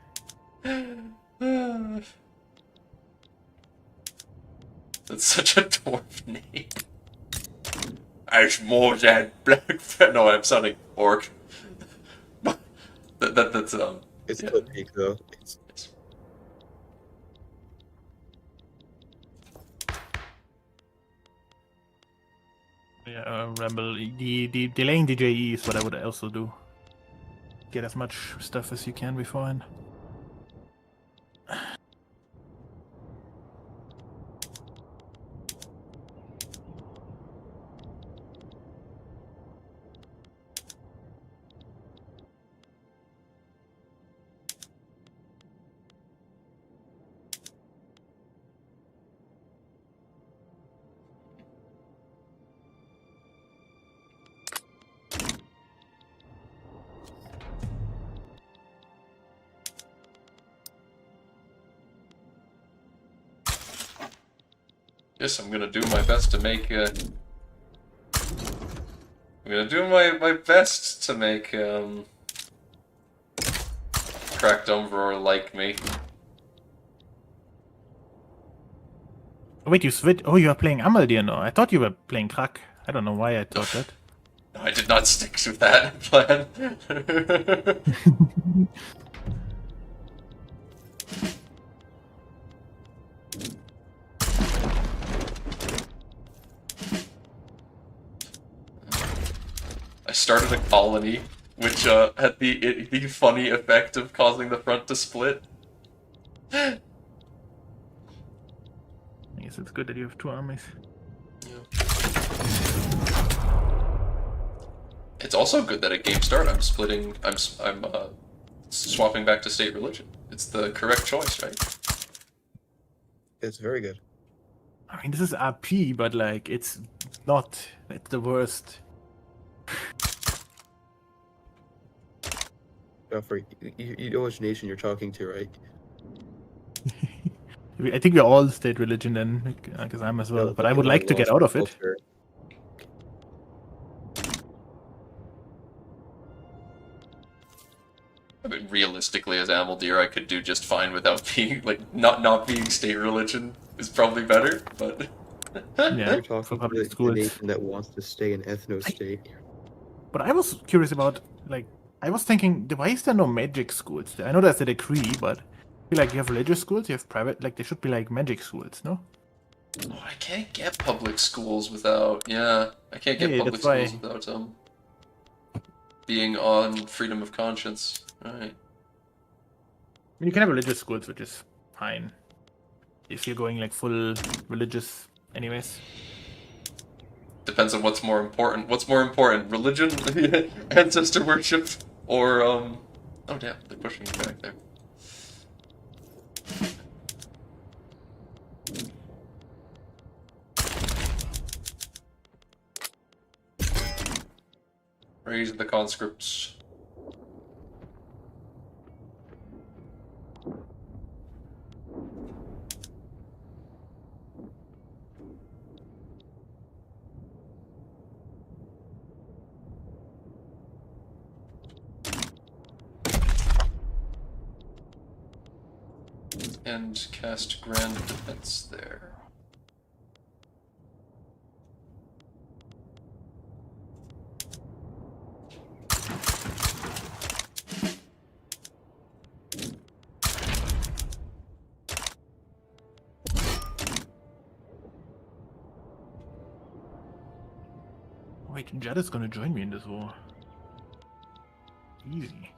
That's such a dwarf name. As Morzad Black Barrel. No, I'm sounding orc. That's It's yeah. still peak though. Yeah, Rebel. The delaying the JE is what I would also do. Get as much stuff as you can beforehand. Yes, I'm gonna do my best to make. I'm gonna do my best to make Cracked Umbroar like me. Oh, wait, you switch. Oh, you are playing Amaldir now. I thought you were playing Krak. I don't know why I thought that. No, I did not stick to that plan. I started a colony, which had the funny effect of causing the front to split. I guess it's good that you have 2 armies. It's also good that at game start I'm splitting. I'm swapping back to state religion. It's the correct choice, right? It's very good. I mean, this is RP, but like, it's not. It's the worst. Joffrey, you know which nation you're talking to, right? I think we're all state religion then, because I'm as well. No, But I would like to get out of it. culture. I mean, realistically, as Amaldir, I could do just fine without being not being state religion is probably better. But Yeah, You're for talking to public the schools. nation that wants to stay an ethno-state. But I was curious about, like, I was thinking, why is there no magic schools? I know there's a decree, but I feel like you have religious schools, you have private, like, there should be, like, magic schools, no? oh, I can't get public schools without. Yeah, I can't get Hey, public that's why- schools without being on freedom of conscience. Right. I mean, you can have religious schools, which is fine. If you're going, like, full religious anyways. Depends on what's more important. What's more important, religion, ancestor worship, or oh damn, they're pushing me back there. Raise the conscripts. And cast Grand Defense there. Wait, Judd is gonna join me in this war. Easy.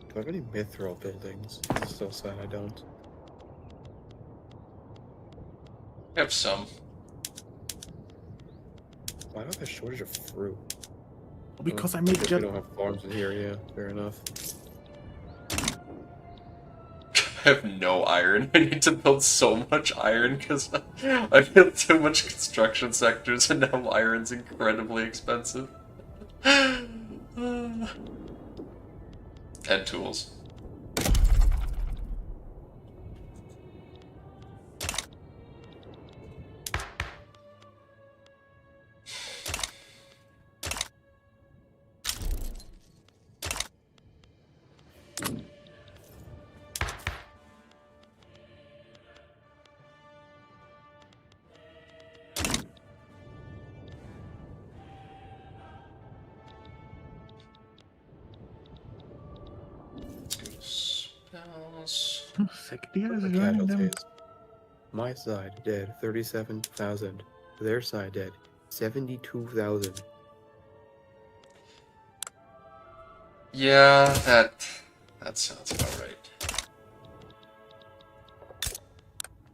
Do I have any mithril buildings? It's so sad I don't. I have some. Why do I have a shortage of fruit? Because I I made guess we Judd. don't have farms in here, yeah, fair enough. I have no iron. I need to build so much iron because I built too much construction sectors and now iron's incredibly expensive. And tools. else. Sectaries The joining them. casualties. My side dead 37,000. Their side dead 72,000. Yeah, that sounds about right.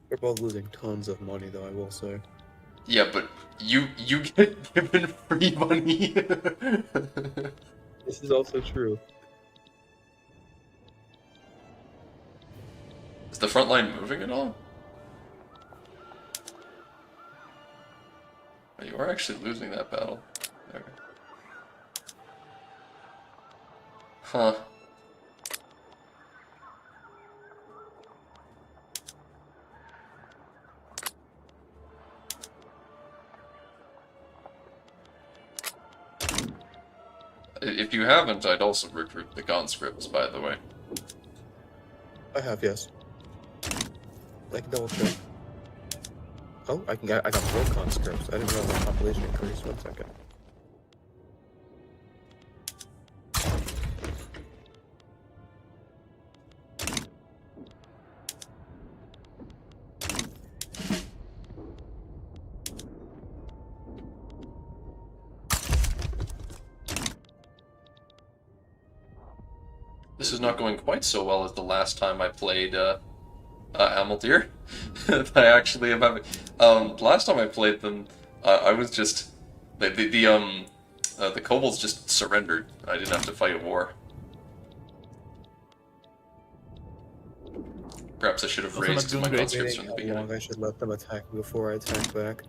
We're both losing tons of money, though, I will say. Yeah, but you get given free money. This is also true. Is the front line moving at all? Oh, you are actually losing that battle. Okay. Huh. If you haven't, I'd also recruit the conscripts, by the way. I have, yes. I can double check. Oh, I got more conscripts. I didn't realize the population increased. 1 second. This is not going quite so well as the last time I played Amaldir. I actually am having. Last time I played them, I was just the kobolds just surrendered. I didn't have to fight a war. Perhaps I should have Also not raised doing my great. conscripts from the How beginning. long I should let them attack me before I attack back.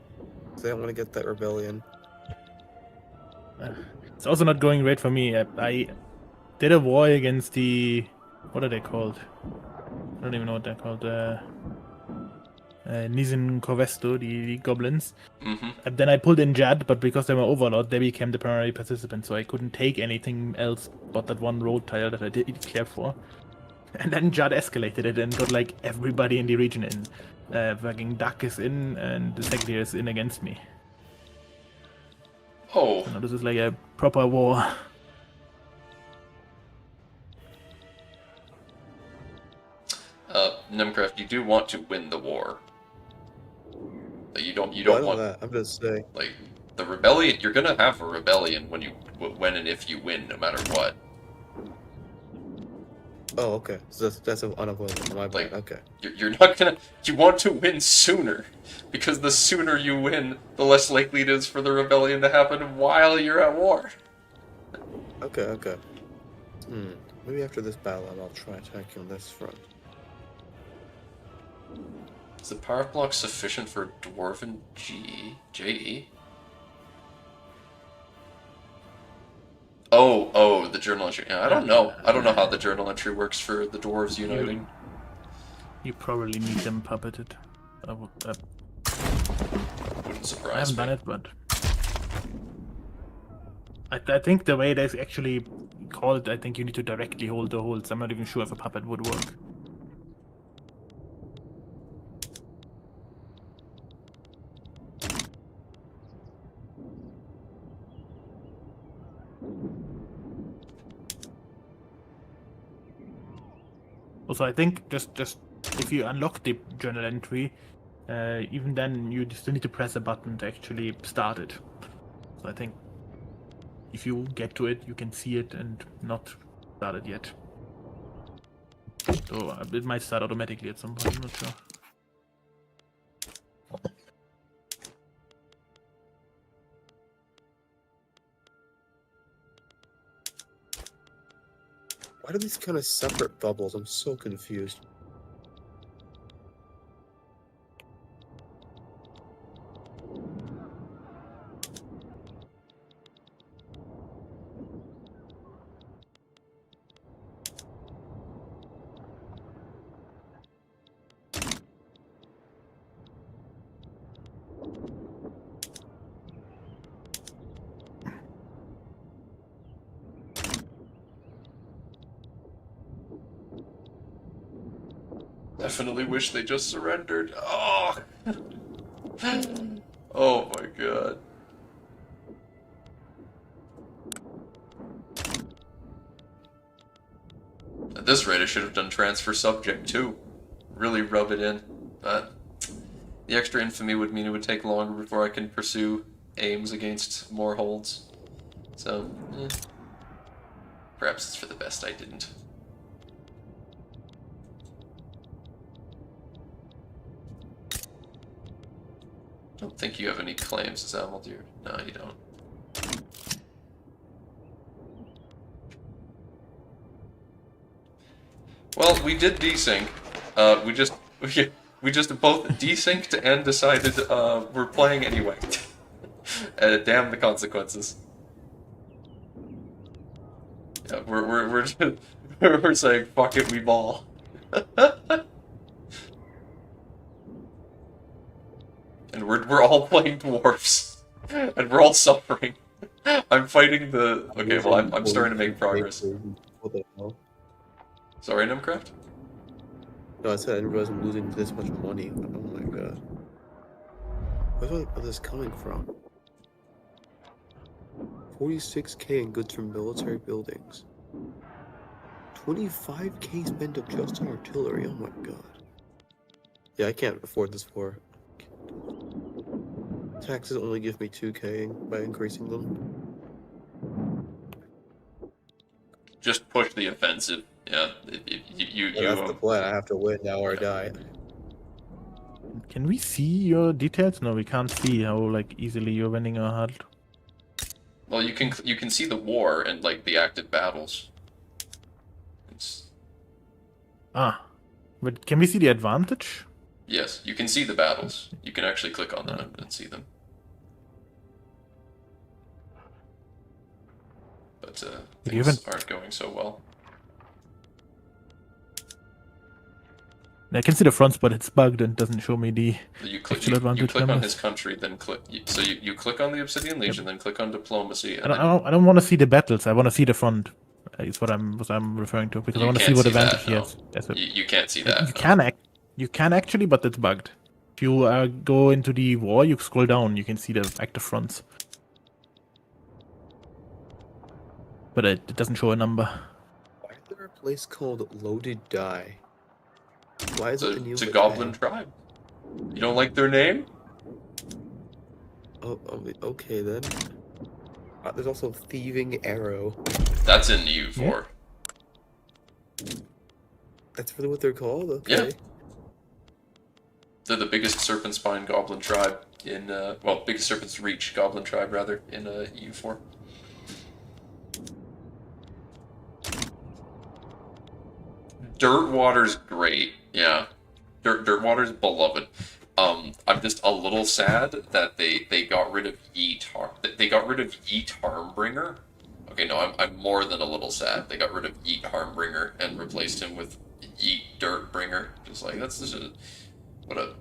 Because I don't want to get that rebellion. It's also not going great for me. I did a war against the... What are they called? I don't even know what they're called. Nizin Corvesto, the goblins. Mm-hmm. And then I pulled in Jad, but because they were overlord, they became the primary participant, so I couldn't take anything else but that one road tile that I did care for. And then Jad escalated it and got like everybody in the region in. Fucking Duck is in, and the Secretary is in against me. Oh. So now this is like a proper war. Nemcraft, you do want to win the war. Like, you don't I know want that. I'm just saying. like the rebellion. You're gonna have a rebellion when and if you win, no matter what. Oh, okay. So that's unavoidable on my Like, part. Okay. You're not gonna. You want to win sooner, because the sooner you win, the less likely it is for the rebellion to happen while you're at war. Okay, okay. Maybe after this battle, I'll try attacking on this front. Is the power block sufficient for Dwarven JE? Oh, the journal entry. Yeah, I don't know. I don't know how the journal entry works for the dwarves uniting. You probably need them puppeted. Wouldn't I surprise haven't me. done it, but I think the way they actually call it, I think you need to directly hold the holds. I'm not even sure if a puppet would work. Also, I think just if you unlock the journal entry, even then you still need to press a button to actually start it. So I think if you get to it, you can see it and not start it yet. So it might start automatically at some point, I'm not sure. Why are these kind of separate bubbles? I'm so confused. Definitely wish they just surrendered. Oh! Oh my god. At this rate, I should have done transfer subject too. Really rub it in. But the extra infamy would mean it would take longer before I can pursue aims against more holds. So, perhaps it's for the best I didn't. I don't think you have any claims as Amaldir. No, you don't. Well, we did desync. We just both desynced and decided we're playing anyway. Damn the consequences. Yeah, we're just, we're saying fuck it, we ball. And we're all playing dwarfs, and we're all suffering. I'm fighting the. Okay, well I'm starting to make progress. What the hell? Sorry, Numcraft? No, I said I didn't realize I'm losing this much money. Oh my god. Where's all this coming from? 46k in goods from military buildings. 25k spent up just on artillery. Oh my god. Yeah, I can't afford this war. Taxes only give me 2k by increasing them. Just push the offensive. Yeah, you That's the plan. I have to win now or die. Can we see your details? No, we can't see how like easily you're winning or hard. Well, you can see the war and like the active battles. But can we see the advantage? Yes, you can see the battles. You can actually click on them and see them. But things aren't going so well. I can see the fronts, but it's bugged and doesn't show me the actual advantage you click on numbers. his country, then click. So you click on the Obsidian Legion, then click on diplomacy. And I don't want to see the battles. I want to see the front. Is what I'm referring to, because I want to see what advantage he has. You can't see that. You can actually, but it's bugged. If you go into the war, you scroll down, you can see the active fronts. But it doesn't show a number. Why is there a place called Loaded Die? Why is it the It's a goblin tribe. You don't like their name? Oh, okay then. There's also Thieving Arrow. That's in U4. Yeah. That's really what they're called? Okay. Yeah. They're the biggest serpent spine goblin tribe in, well, biggest serpent's reach goblin tribe, rather, in U4. Dirtwater's great, yeah. Dirtwater's beloved. I'm just a little sad that they got rid of Yeet Harmbringer. Okay, no, I'm more than a little sad. They got rid of Yeet Harmbringer and replaced him with Yeet Dirtbringer. Just like that's just what a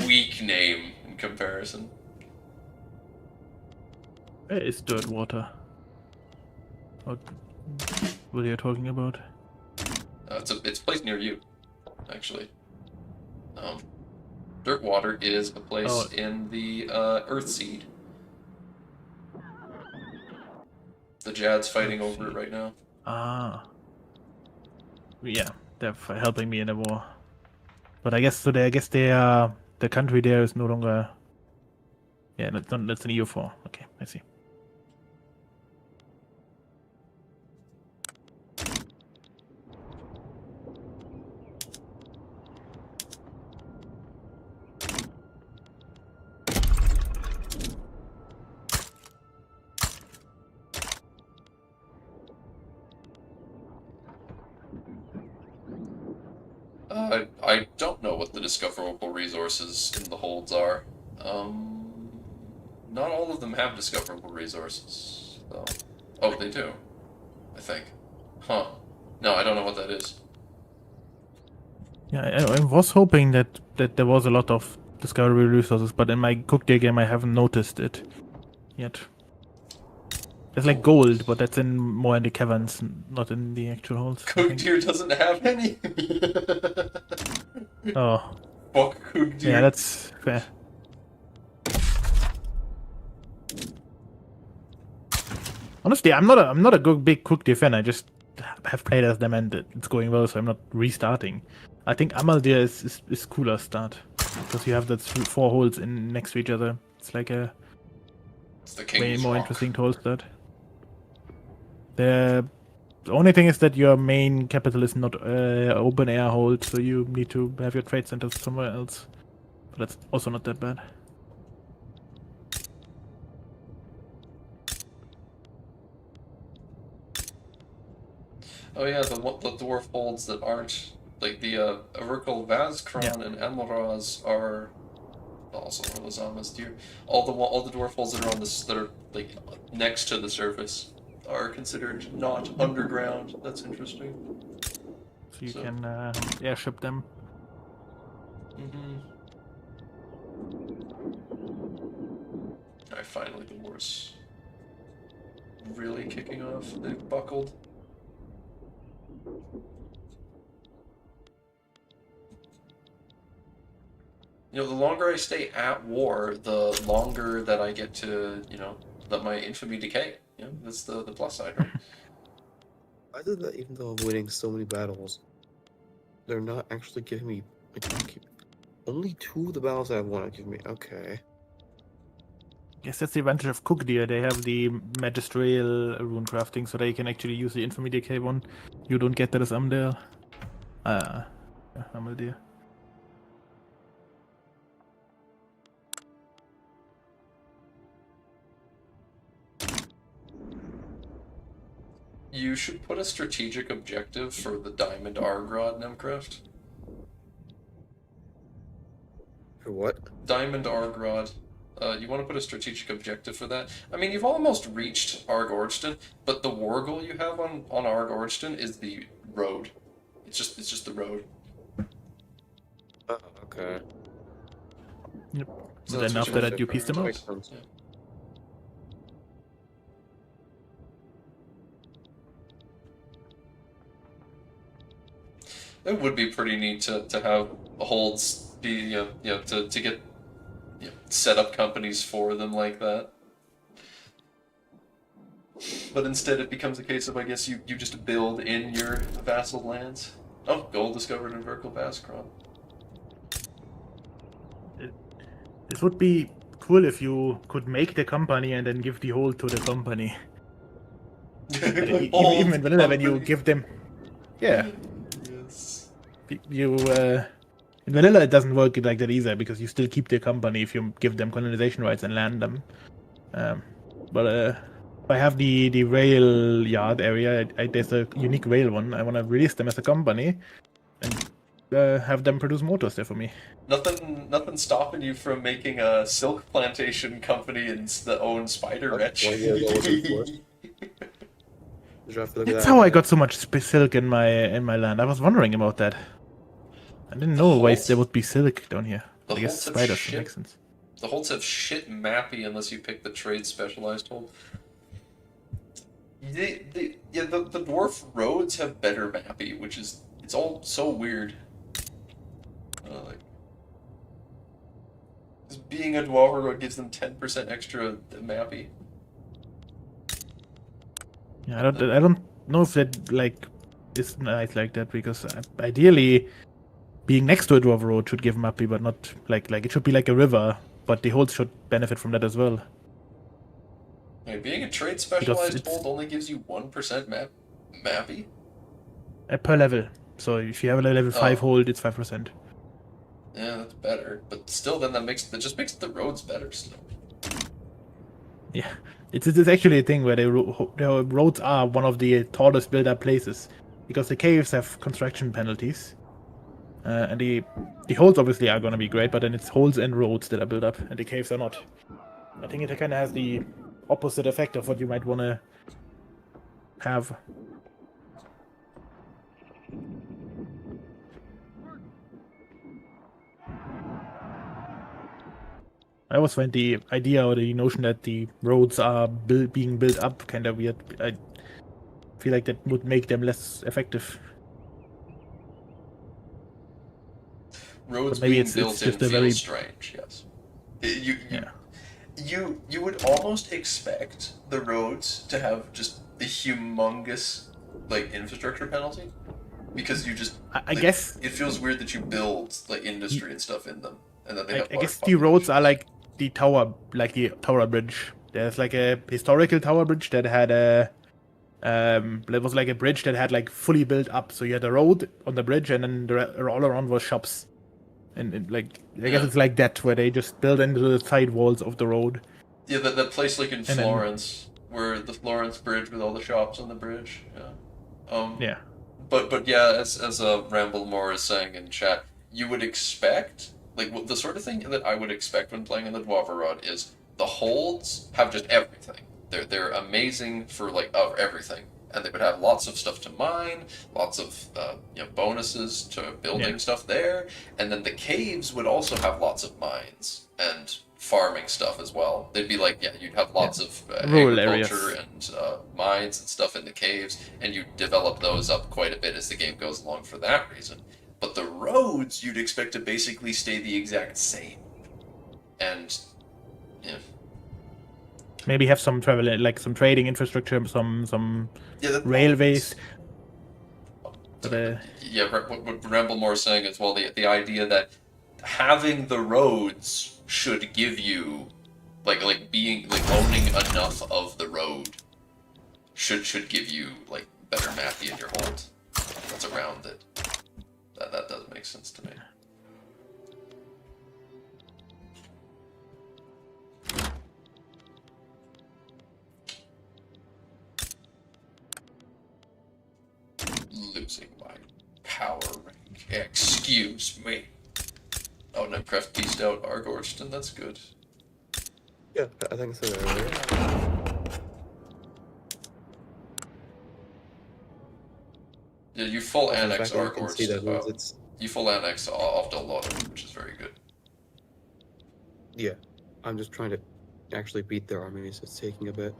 weak name in comparison. Where is Dirtwater? What are you talking about? It's a place near you, actually. Dirtwater is a place in the Earthseed. The Jad's fighting over it right now. Yeah, they're helping me in the war. But I guess the country there is no longer. Yeah, that's an EU4. Okay, I see. I don't know what the discoverable resources in the holds are. Not all of them have discoverable resources, though. Oh, they do, I think. Huh. No, I don't know what that is. Yeah, I was hoping that there was a lot of discoverable resources, but in my Cook Deer game I haven't noticed it yet. There's like gold, but that's more in the caverns, not in the actual holes. Cook Deer doesn't have any. Oh. Fuck Cook Deer. Yeah, that's fair. Honestly, I'm not a big Cook Deer fan. I just have played as them and it's going well, so I'm not restarting. I think Amaldir is cooler start because you have the 4 holes in next to each other. It's like a It's the way King's more Rock. interesting hole start. The only thing is that your main capital is not open air hold, so you need to have your trade centers somewhere else. But that's also not that bad. Oh yeah, the dwarf holds that aren't like the Averkal Vazkron and Elmoraz are also Lazamas deer. All the dwarf holds that are on this that are like next to the surface are considered not underground. That's interesting. So you can airship them. Alright, finally the war's really kicking off. They've buckled. You know, the longer I stay at war, the longer that I get to, you know, let my infamy decay. You know, that's the plus side, right? I did that even though I'm winning so many battles. They're not actually giving me like, only 2 of the battles that I won are giving me. Okay. Yes, that's the advantage of Cookdeer. They have the Magistral rune crafting, so they can actually use the Infamy Decay one. You don't get that as Amdale. Amaldir. You should put a strategic objective for the Diamond Argrod Nemcraft. For what? Diamond Argrod. You want to put a strategic objective for that. I mean, you've almost reached Arg Ordston, but the war goal you have on Arg Ordston is the road. It's just the road. Oh, okay. Yep. So Then that's what after you that, you piece them out. Makes sense. Yeah. It would be pretty neat to have holds be to get set up companies for them like that. But instead it becomes a case of, I guess, you just build in your vassal lands. Oh, gold discovered in Verkal Vazkron. This would be cool if you could make the company and then give the hold to the company. Even in vanilla, when you give them, yeah, Yes. you in vanilla it doesn't work like that either because you still keep the company if you give them colonization rights and land them. But if I have the rail yard area, there's a unique rail one. I want to release them as a company and have them produce motors there for me. Nothing stopping you from making a silk plantation company that owns Spider Wretch. That's how I got so much silk in my land. I was wondering about that. I didn't know why there would be silk down here. I guess spiders would make sense. The holds have shit mappy unless you pick the trade specialized hold. The dwarf roads have better mappy, which is it's all so weird. Like, being a dwarf road gives them 10% extra mappy. Yeah, I don't know if that like is nice like that because ideally being next to a dwarf road should give mappy, but not like it should be like a river, but the holds should benefit from that as well. Yeah, being a trade specialized hold only gives you 1% mappy? Per level. So if you have a level 5 hold, it's 5%. Yeah, that's better. But still, then that just makes the roads better still. Yeah, it's actually a thing where the roads are one of the tallest build-up places because the caves have construction penalties, and the holds obviously are going to be great, but then it's holds and roads that are built up, and the caves are not. I think it kind of has the opposite effect of what you might want to have. I always find the idea or the notion that the roads are being built up kind of weird. I feel like that would make them less effective. Roads being built in feels strange, yes. You would almost expect the roads to have just the humongous like infrastructure penalty? Because you just I like, guess it feels weird that you build like industry and stuff in them, and then they have I water guess the roads are population. like the tower bridge. There's like a historical tower bridge that had a there was like a bridge that had like fully built up. So you had a road on the bridge, and then all around was shops. And like I guess Yeah. it's like that where they just build into the side walls of the road. Yeah, that place like in And then Florence, where the Florence Bridge with all the shops on the bridge. Yeah. yeah, But yeah, as Ramble Moore is saying in chat, you would expect like the sort of thing that I would expect when playing on the Dwavarod is the holds have just everything. They're amazing for like of everything, and they would have lots of stuff to mine, lots of bonuses to building Yeah. stuff there, and then the caves would also have lots of mines and farming stuff as well. They'd be like, yeah, you'd have lots of Rural agriculture areas. and mines and stuff in the caves, and you develop those up quite a bit as the game goes along for that reason. But the roads you'd expect to basically stay the exact same. And yeah. Maybe have some travel, like some trading infrastructure, some Yeah, railways. But, yeah, what Ramblemore is saying is, well, the idea that having the roads should give you like being like owning enough of the road should give you like better mathy in your hold. That's around it. That does make sense to me. Losing my power rank. Excuse me. Oh, Nutcraft pieced out Argorston, that's good. Yeah, I think so earlier. Yeah, you full Also, the annex fact that you can see that means Argorston. it's You full annex off Dolotum, which is very good. yeah. I'm just trying to actually beat their armies. It's taking a bit.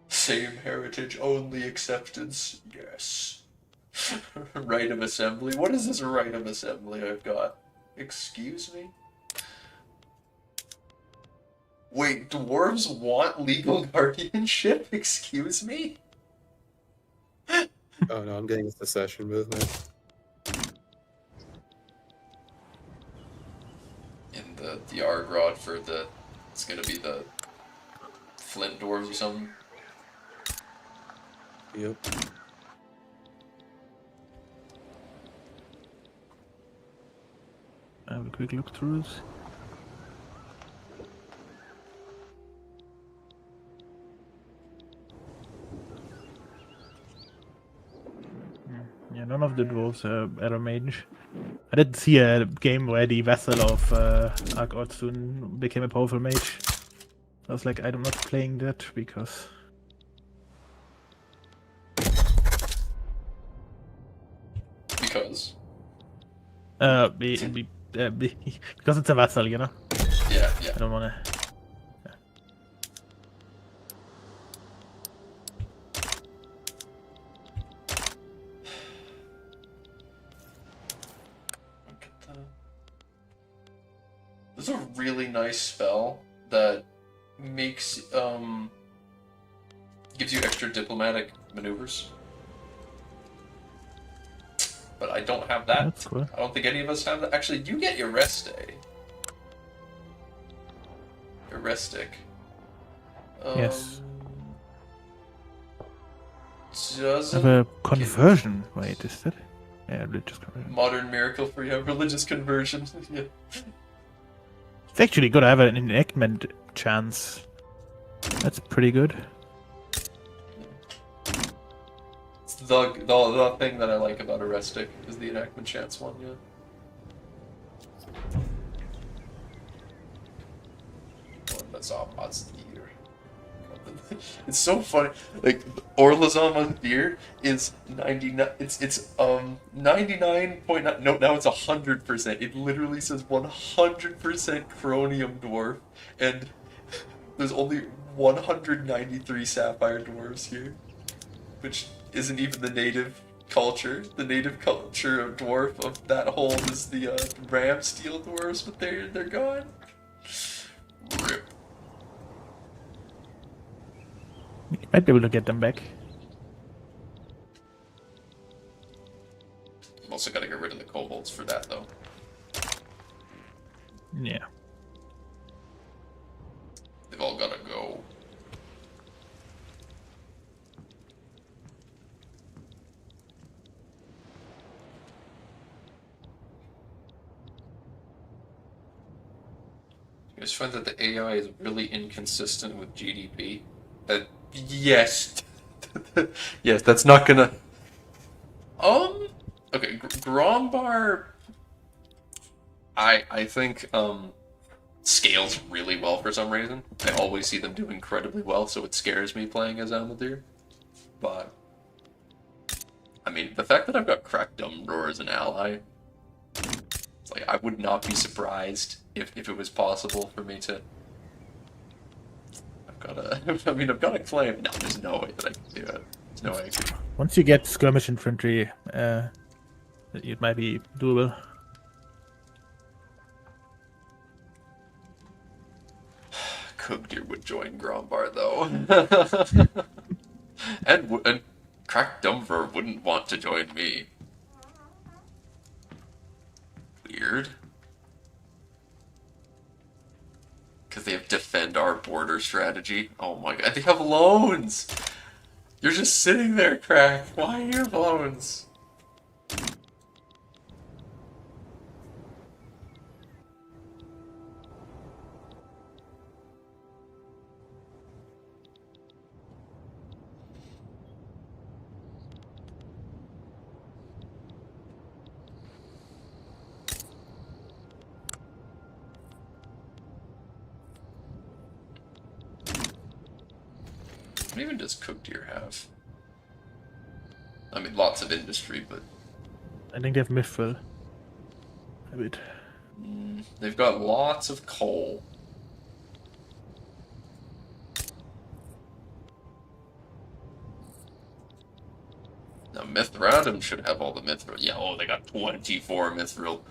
Same heritage, only acceptance. Yes. Right of assembly. What is this right of assembly I've got? Excuse me? Wait, dwarves want legal guardianship? Excuse me? Oh no, I'm getting a secession movement. In the Argrod for the... It's gonna be the Flint dwarves or something. Yep. I have a quick look through this. Yeah, none of the dwarves are a mage. I did see a game where the vassal of Ark-Ortsun became a powerful mage. I was like, I'm not playing that because... Because? Because it's a vassal, you know? Yeah. I don't wanna... There's a really nice spell that makes gives you extra diplomatic maneuvers. But I don't have that. That's cool. I don't think any of us have that. Actually, you get your rest day. Your rest stick. Yes. I Doesn't have a conversion. Wait, is that? Yeah, religious conversion. modern miracle for you religious conversion. Yeah. It's actually good. I have an enactment chance. That's pretty good. It's the thing that I like about a rest stick is the enactment chance one. Yeah. That's odds here. It's so funny. Like Orlazon on beer is 99. It's 99.9. No, now it's 100%. It literally says 100% chromium dwarf, and there's only 193 sapphire dwarves here, which isn't even the native culture. The native culture of dwarf of that whole is the ram steel dwarves, but they're gone. Rip. Might be able to get them back. I'm also gotta get rid of the kobolds for that though. Yeah. They've all gotta go. You guys find that the AI is really inconsistent with GDP? Yes. Yes, that's not gonna... Okay, Grombar... I think, scales really well for some reason. I always see them do incredibly well, so it scares me playing as Amaldir. But... I mean, the fact that I've got Cracked Dumbroar as an ally... It's like, I would not be surprised if it was possible for me to... I've got a claim. No, there's no way that I can do it. There's no way I can. Once you get skirmish infantry, it might be doable. Kugdir would join Grombar, though. and Cracked Dumbroar wouldn't want to join me. Weird. Because they have defend our border strategy. Oh my god, they have loans! You're just sitting there, Crack. Why are you have loans? What even does Kugdir have? I mean, lots of industry, but... I think they have Mithril. A bit. They've got lots of coal. Now, Mithradum should have all the Mithril. Yeah, oh, they got 24 Mithril.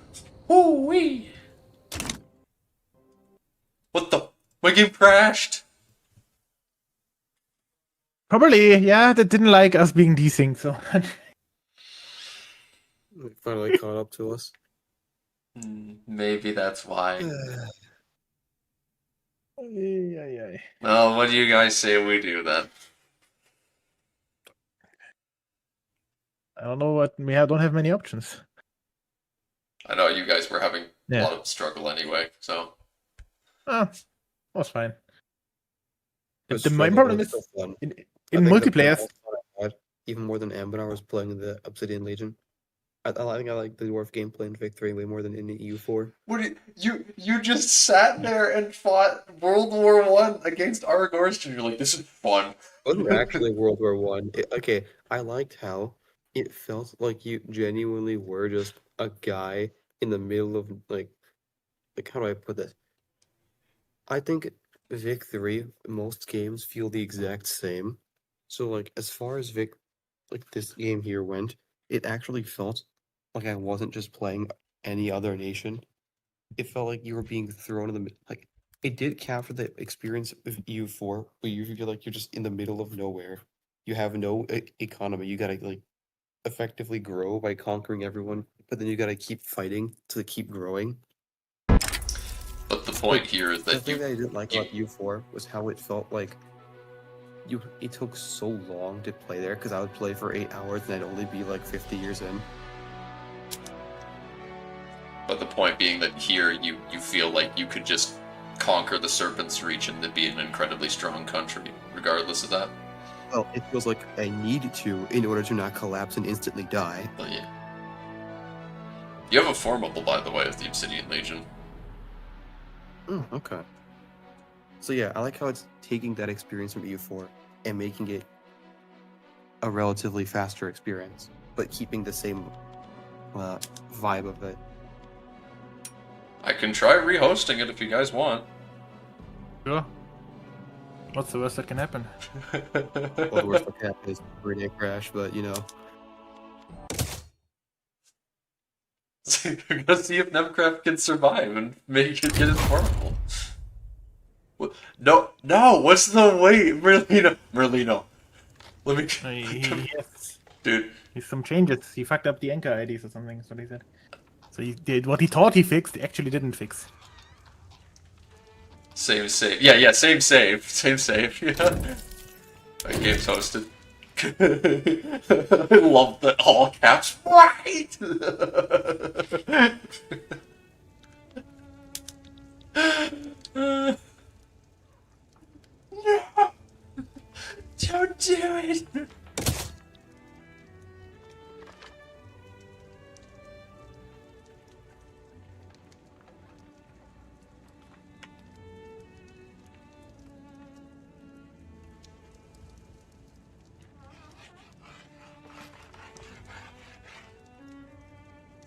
Woo-wee! What the... My game crashed! Probably, yeah, they didn't like us being desynced, so... They finally caught up to us. Maybe that's why. Ay. Well, what do you guys say we do then? I don't know what... We don't have many options. I know you guys were having a Yeah. lot of struggle anyway, so... Was fine. But The main struggle problem was is... so fun. In I think the multiplayer... most fun I had, even more than Anbennar, was playing the Obsidian Legion. I think I like the dwarf gameplay in Vic 3 way more than in EU4. What you just sat there and fought World War I against Aragorn, and you're like, this is fun. It wasn't actually World War One. Okay, I liked how it felt like you genuinely were just a guy in the middle of like how do I put this? I think Vic 3, most games feel the exact same. So like as far as Vic like this game here went, it actually felt like I wasn't just playing any other nation. It felt like you were being thrown in the like it did capture the experience of EU4, where you feel like you're just in the middle of nowhere. You have no economy. You gotta like effectively grow by conquering everyone, but then you gotta keep fighting to keep growing. But the point here is The that thing that I didn't like about U4 was how it felt like it took so long to play there, because I would play for 8 hours and I'd only be like 50 years in. But the point being that here you feel like you could just conquer the Serpent's Reach and then be an incredibly strong country, regardless of that. Well, it feels like I need to in order to not collapse and instantly die. But yeah. You have a formable, by the way, as the Obsidian Legion. Oh, okay. So yeah, I like how it's taking that experience from EU4 and making it a relatively faster experience, but keeping the same vibe of it. I can try rehosting it if you guys want. Sure. What's the worst that can happen? Well, the worst that can happen is a crash, but you know. We're gonna see if Nemcraft can survive and make it get his portable. No, no. What's the wait, Merlino? Merlino, let me, He has dude. he's some changes. He fucked up the anchor IDs or something. That's what he said. So he did what he thought he fixed. He actually didn't fix. Same save. Yeah, yeah. Same save. Same save. Yeah. My game's hosted. I love the all caps. Right. No! Don't do it!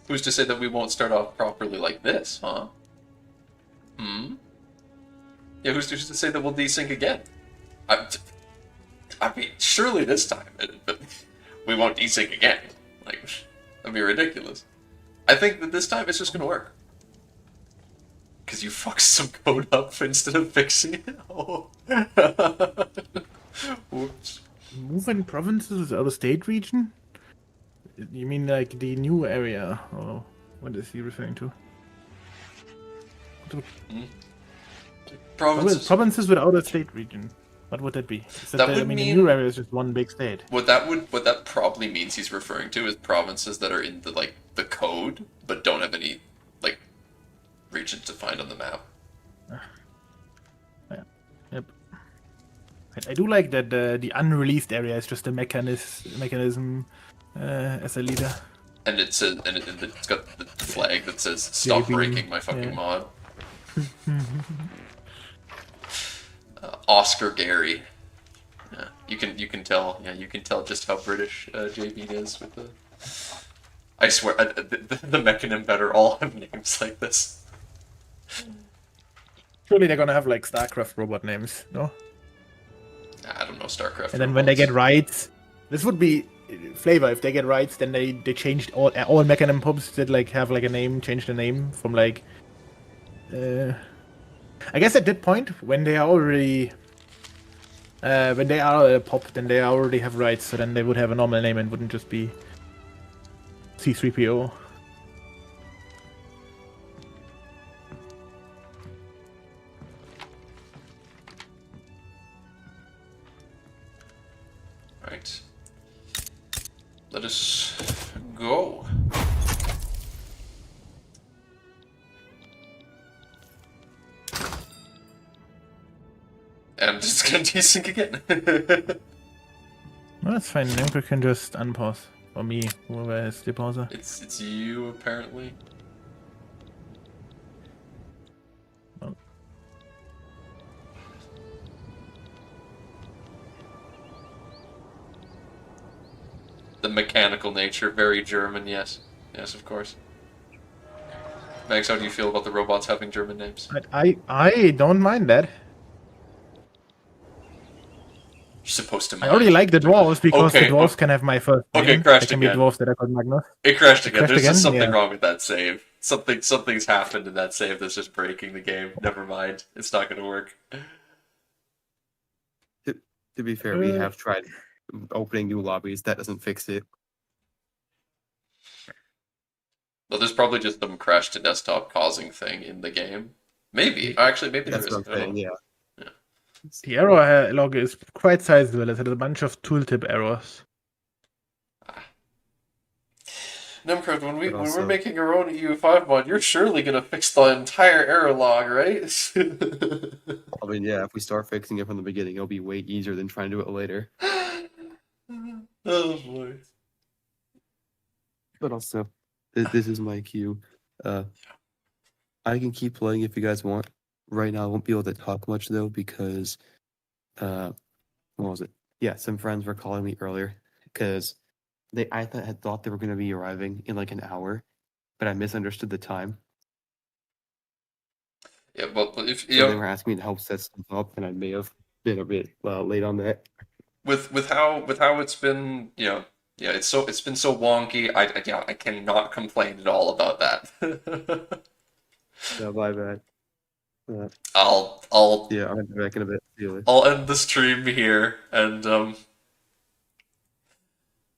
Who's to say that we won't start off properly like this, huh? Hmm? Yeah, who's to say that we'll desync again? I mean, surely this time we won't desync again. Like, that'd be ridiculous. I think that this time it's just gonna work. Because you fucked some code up instead of fixing it. Oh. Whoops. Moving provinces out of state region? You mean like the new area? Or what is he referring to? Provinces with out of state region. What would that be? That would I mean, mean the new area is just one big state. what that probably means he's referring to is provinces that are in the code but don't have any like regions defined on the map. Yeah. Yep. I do like that the unreleased area is just a mechanism as a leader. And it's got the flag that says "Stop JB, breaking my fucking yeah. mod." Oscar Gary. Yeah, you can tell. Yeah, you can tell just how British JB is with the. I swear, the Mechanim better all have names like this. Surely they're gonna have like StarCraft robot names, no? I don't know StarCraft. And then when they get rights, this would be flavor. If they get rights, then they changed all Mechanim pubs that like have like a name, change the name from like. I guess at that point when they are already. When they are a pop, then they already have rights, so then they would have a normal name and wouldn't just be C3PO. Right. Let us go. And I'm just gonna desync again. No, that's fine. Nemco can just unpause. Or me, whoever is the pauser. It's you apparently. Oh. The mechanical nature, very German, yes. Yes, of course. Max, how do you feel about the robots having German names? I don't mind that. You're supposed to I mind. already like the dwarves because Okay, the dwarves can have my first name. okay, crashed There can be again. dwarves that are called Magnus. It crashed again. crashed There's just again? something Yeah. wrong with that save. Something's happened in that save that's just breaking the game. Never mind. It's not gonna work. To be fair, we have tried opening new lobbies. That doesn't fix it. Well, there's probably just some crash to desktop causing thing in the game. Maybe. Actually, maybe That's there what is. I'm saying. Yeah. The error log is quite sizable. It had a bunch of tooltip errors. Nemcraft, when But we're also- making our own EU5 mod, you're surely gonna fix the entire error log, right? I mean, yeah. If we start fixing it from the beginning, it'll be way easier than trying to do it later. Oh boy. But also, this is my cue. I can keep playing if you guys want. Right now, I won't be able to talk much though because, what was it? Yeah, some friends were calling me earlier because I had thought they were going to be arriving in like an hour, but I misunderstood the time. Yeah, but if So you they know, were asking me to help set stuff up, and I may have been a bit late on that. With how it's been, yeah, it's been so wonky. I cannot complain at all about that. No, my bad. Uh, I'll yeah, I'll be back in a bit. See you later. I'll end the stream here, and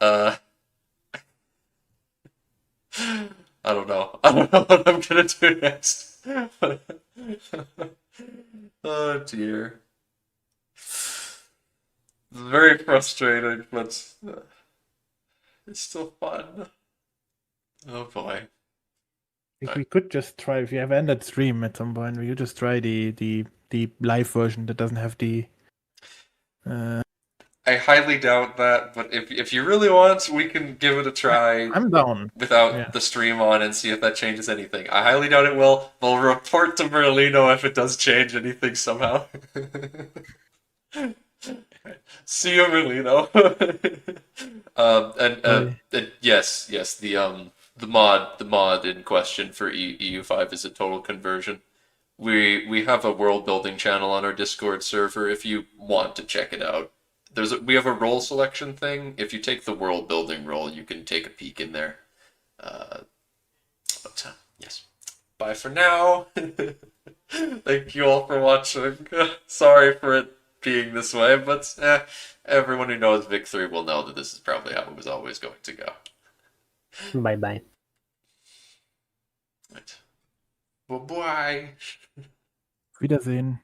uh I don't know. I don't know what I'm gonna do next. Oh dear. Very frustrating, but it's still fun. Oh boy. If we could just try, if you have ended stream at some point, we could just try the live version that doesn't have the. I highly doubt that, but if you really want, we can give it a try I'm down. without Yeah. the stream on and see if that changes anything. I highly doubt it will. We'll report to Merlino if it does change anything somehow. See you, Merlino. And yes, the mod in question for EU5 is a total conversion. We have a world building channel on our Discord server if you want to check it out. We have a role selection thing. If you take the world building role, you can take a peek in there. Yes. Bye for now. Thank you all for watching. Sorry for it being this way, but everyone who knows Vic 3 will know that this is probably how it was always going to go. Bye-bye. Right. Bye-bye. Wiedersehen.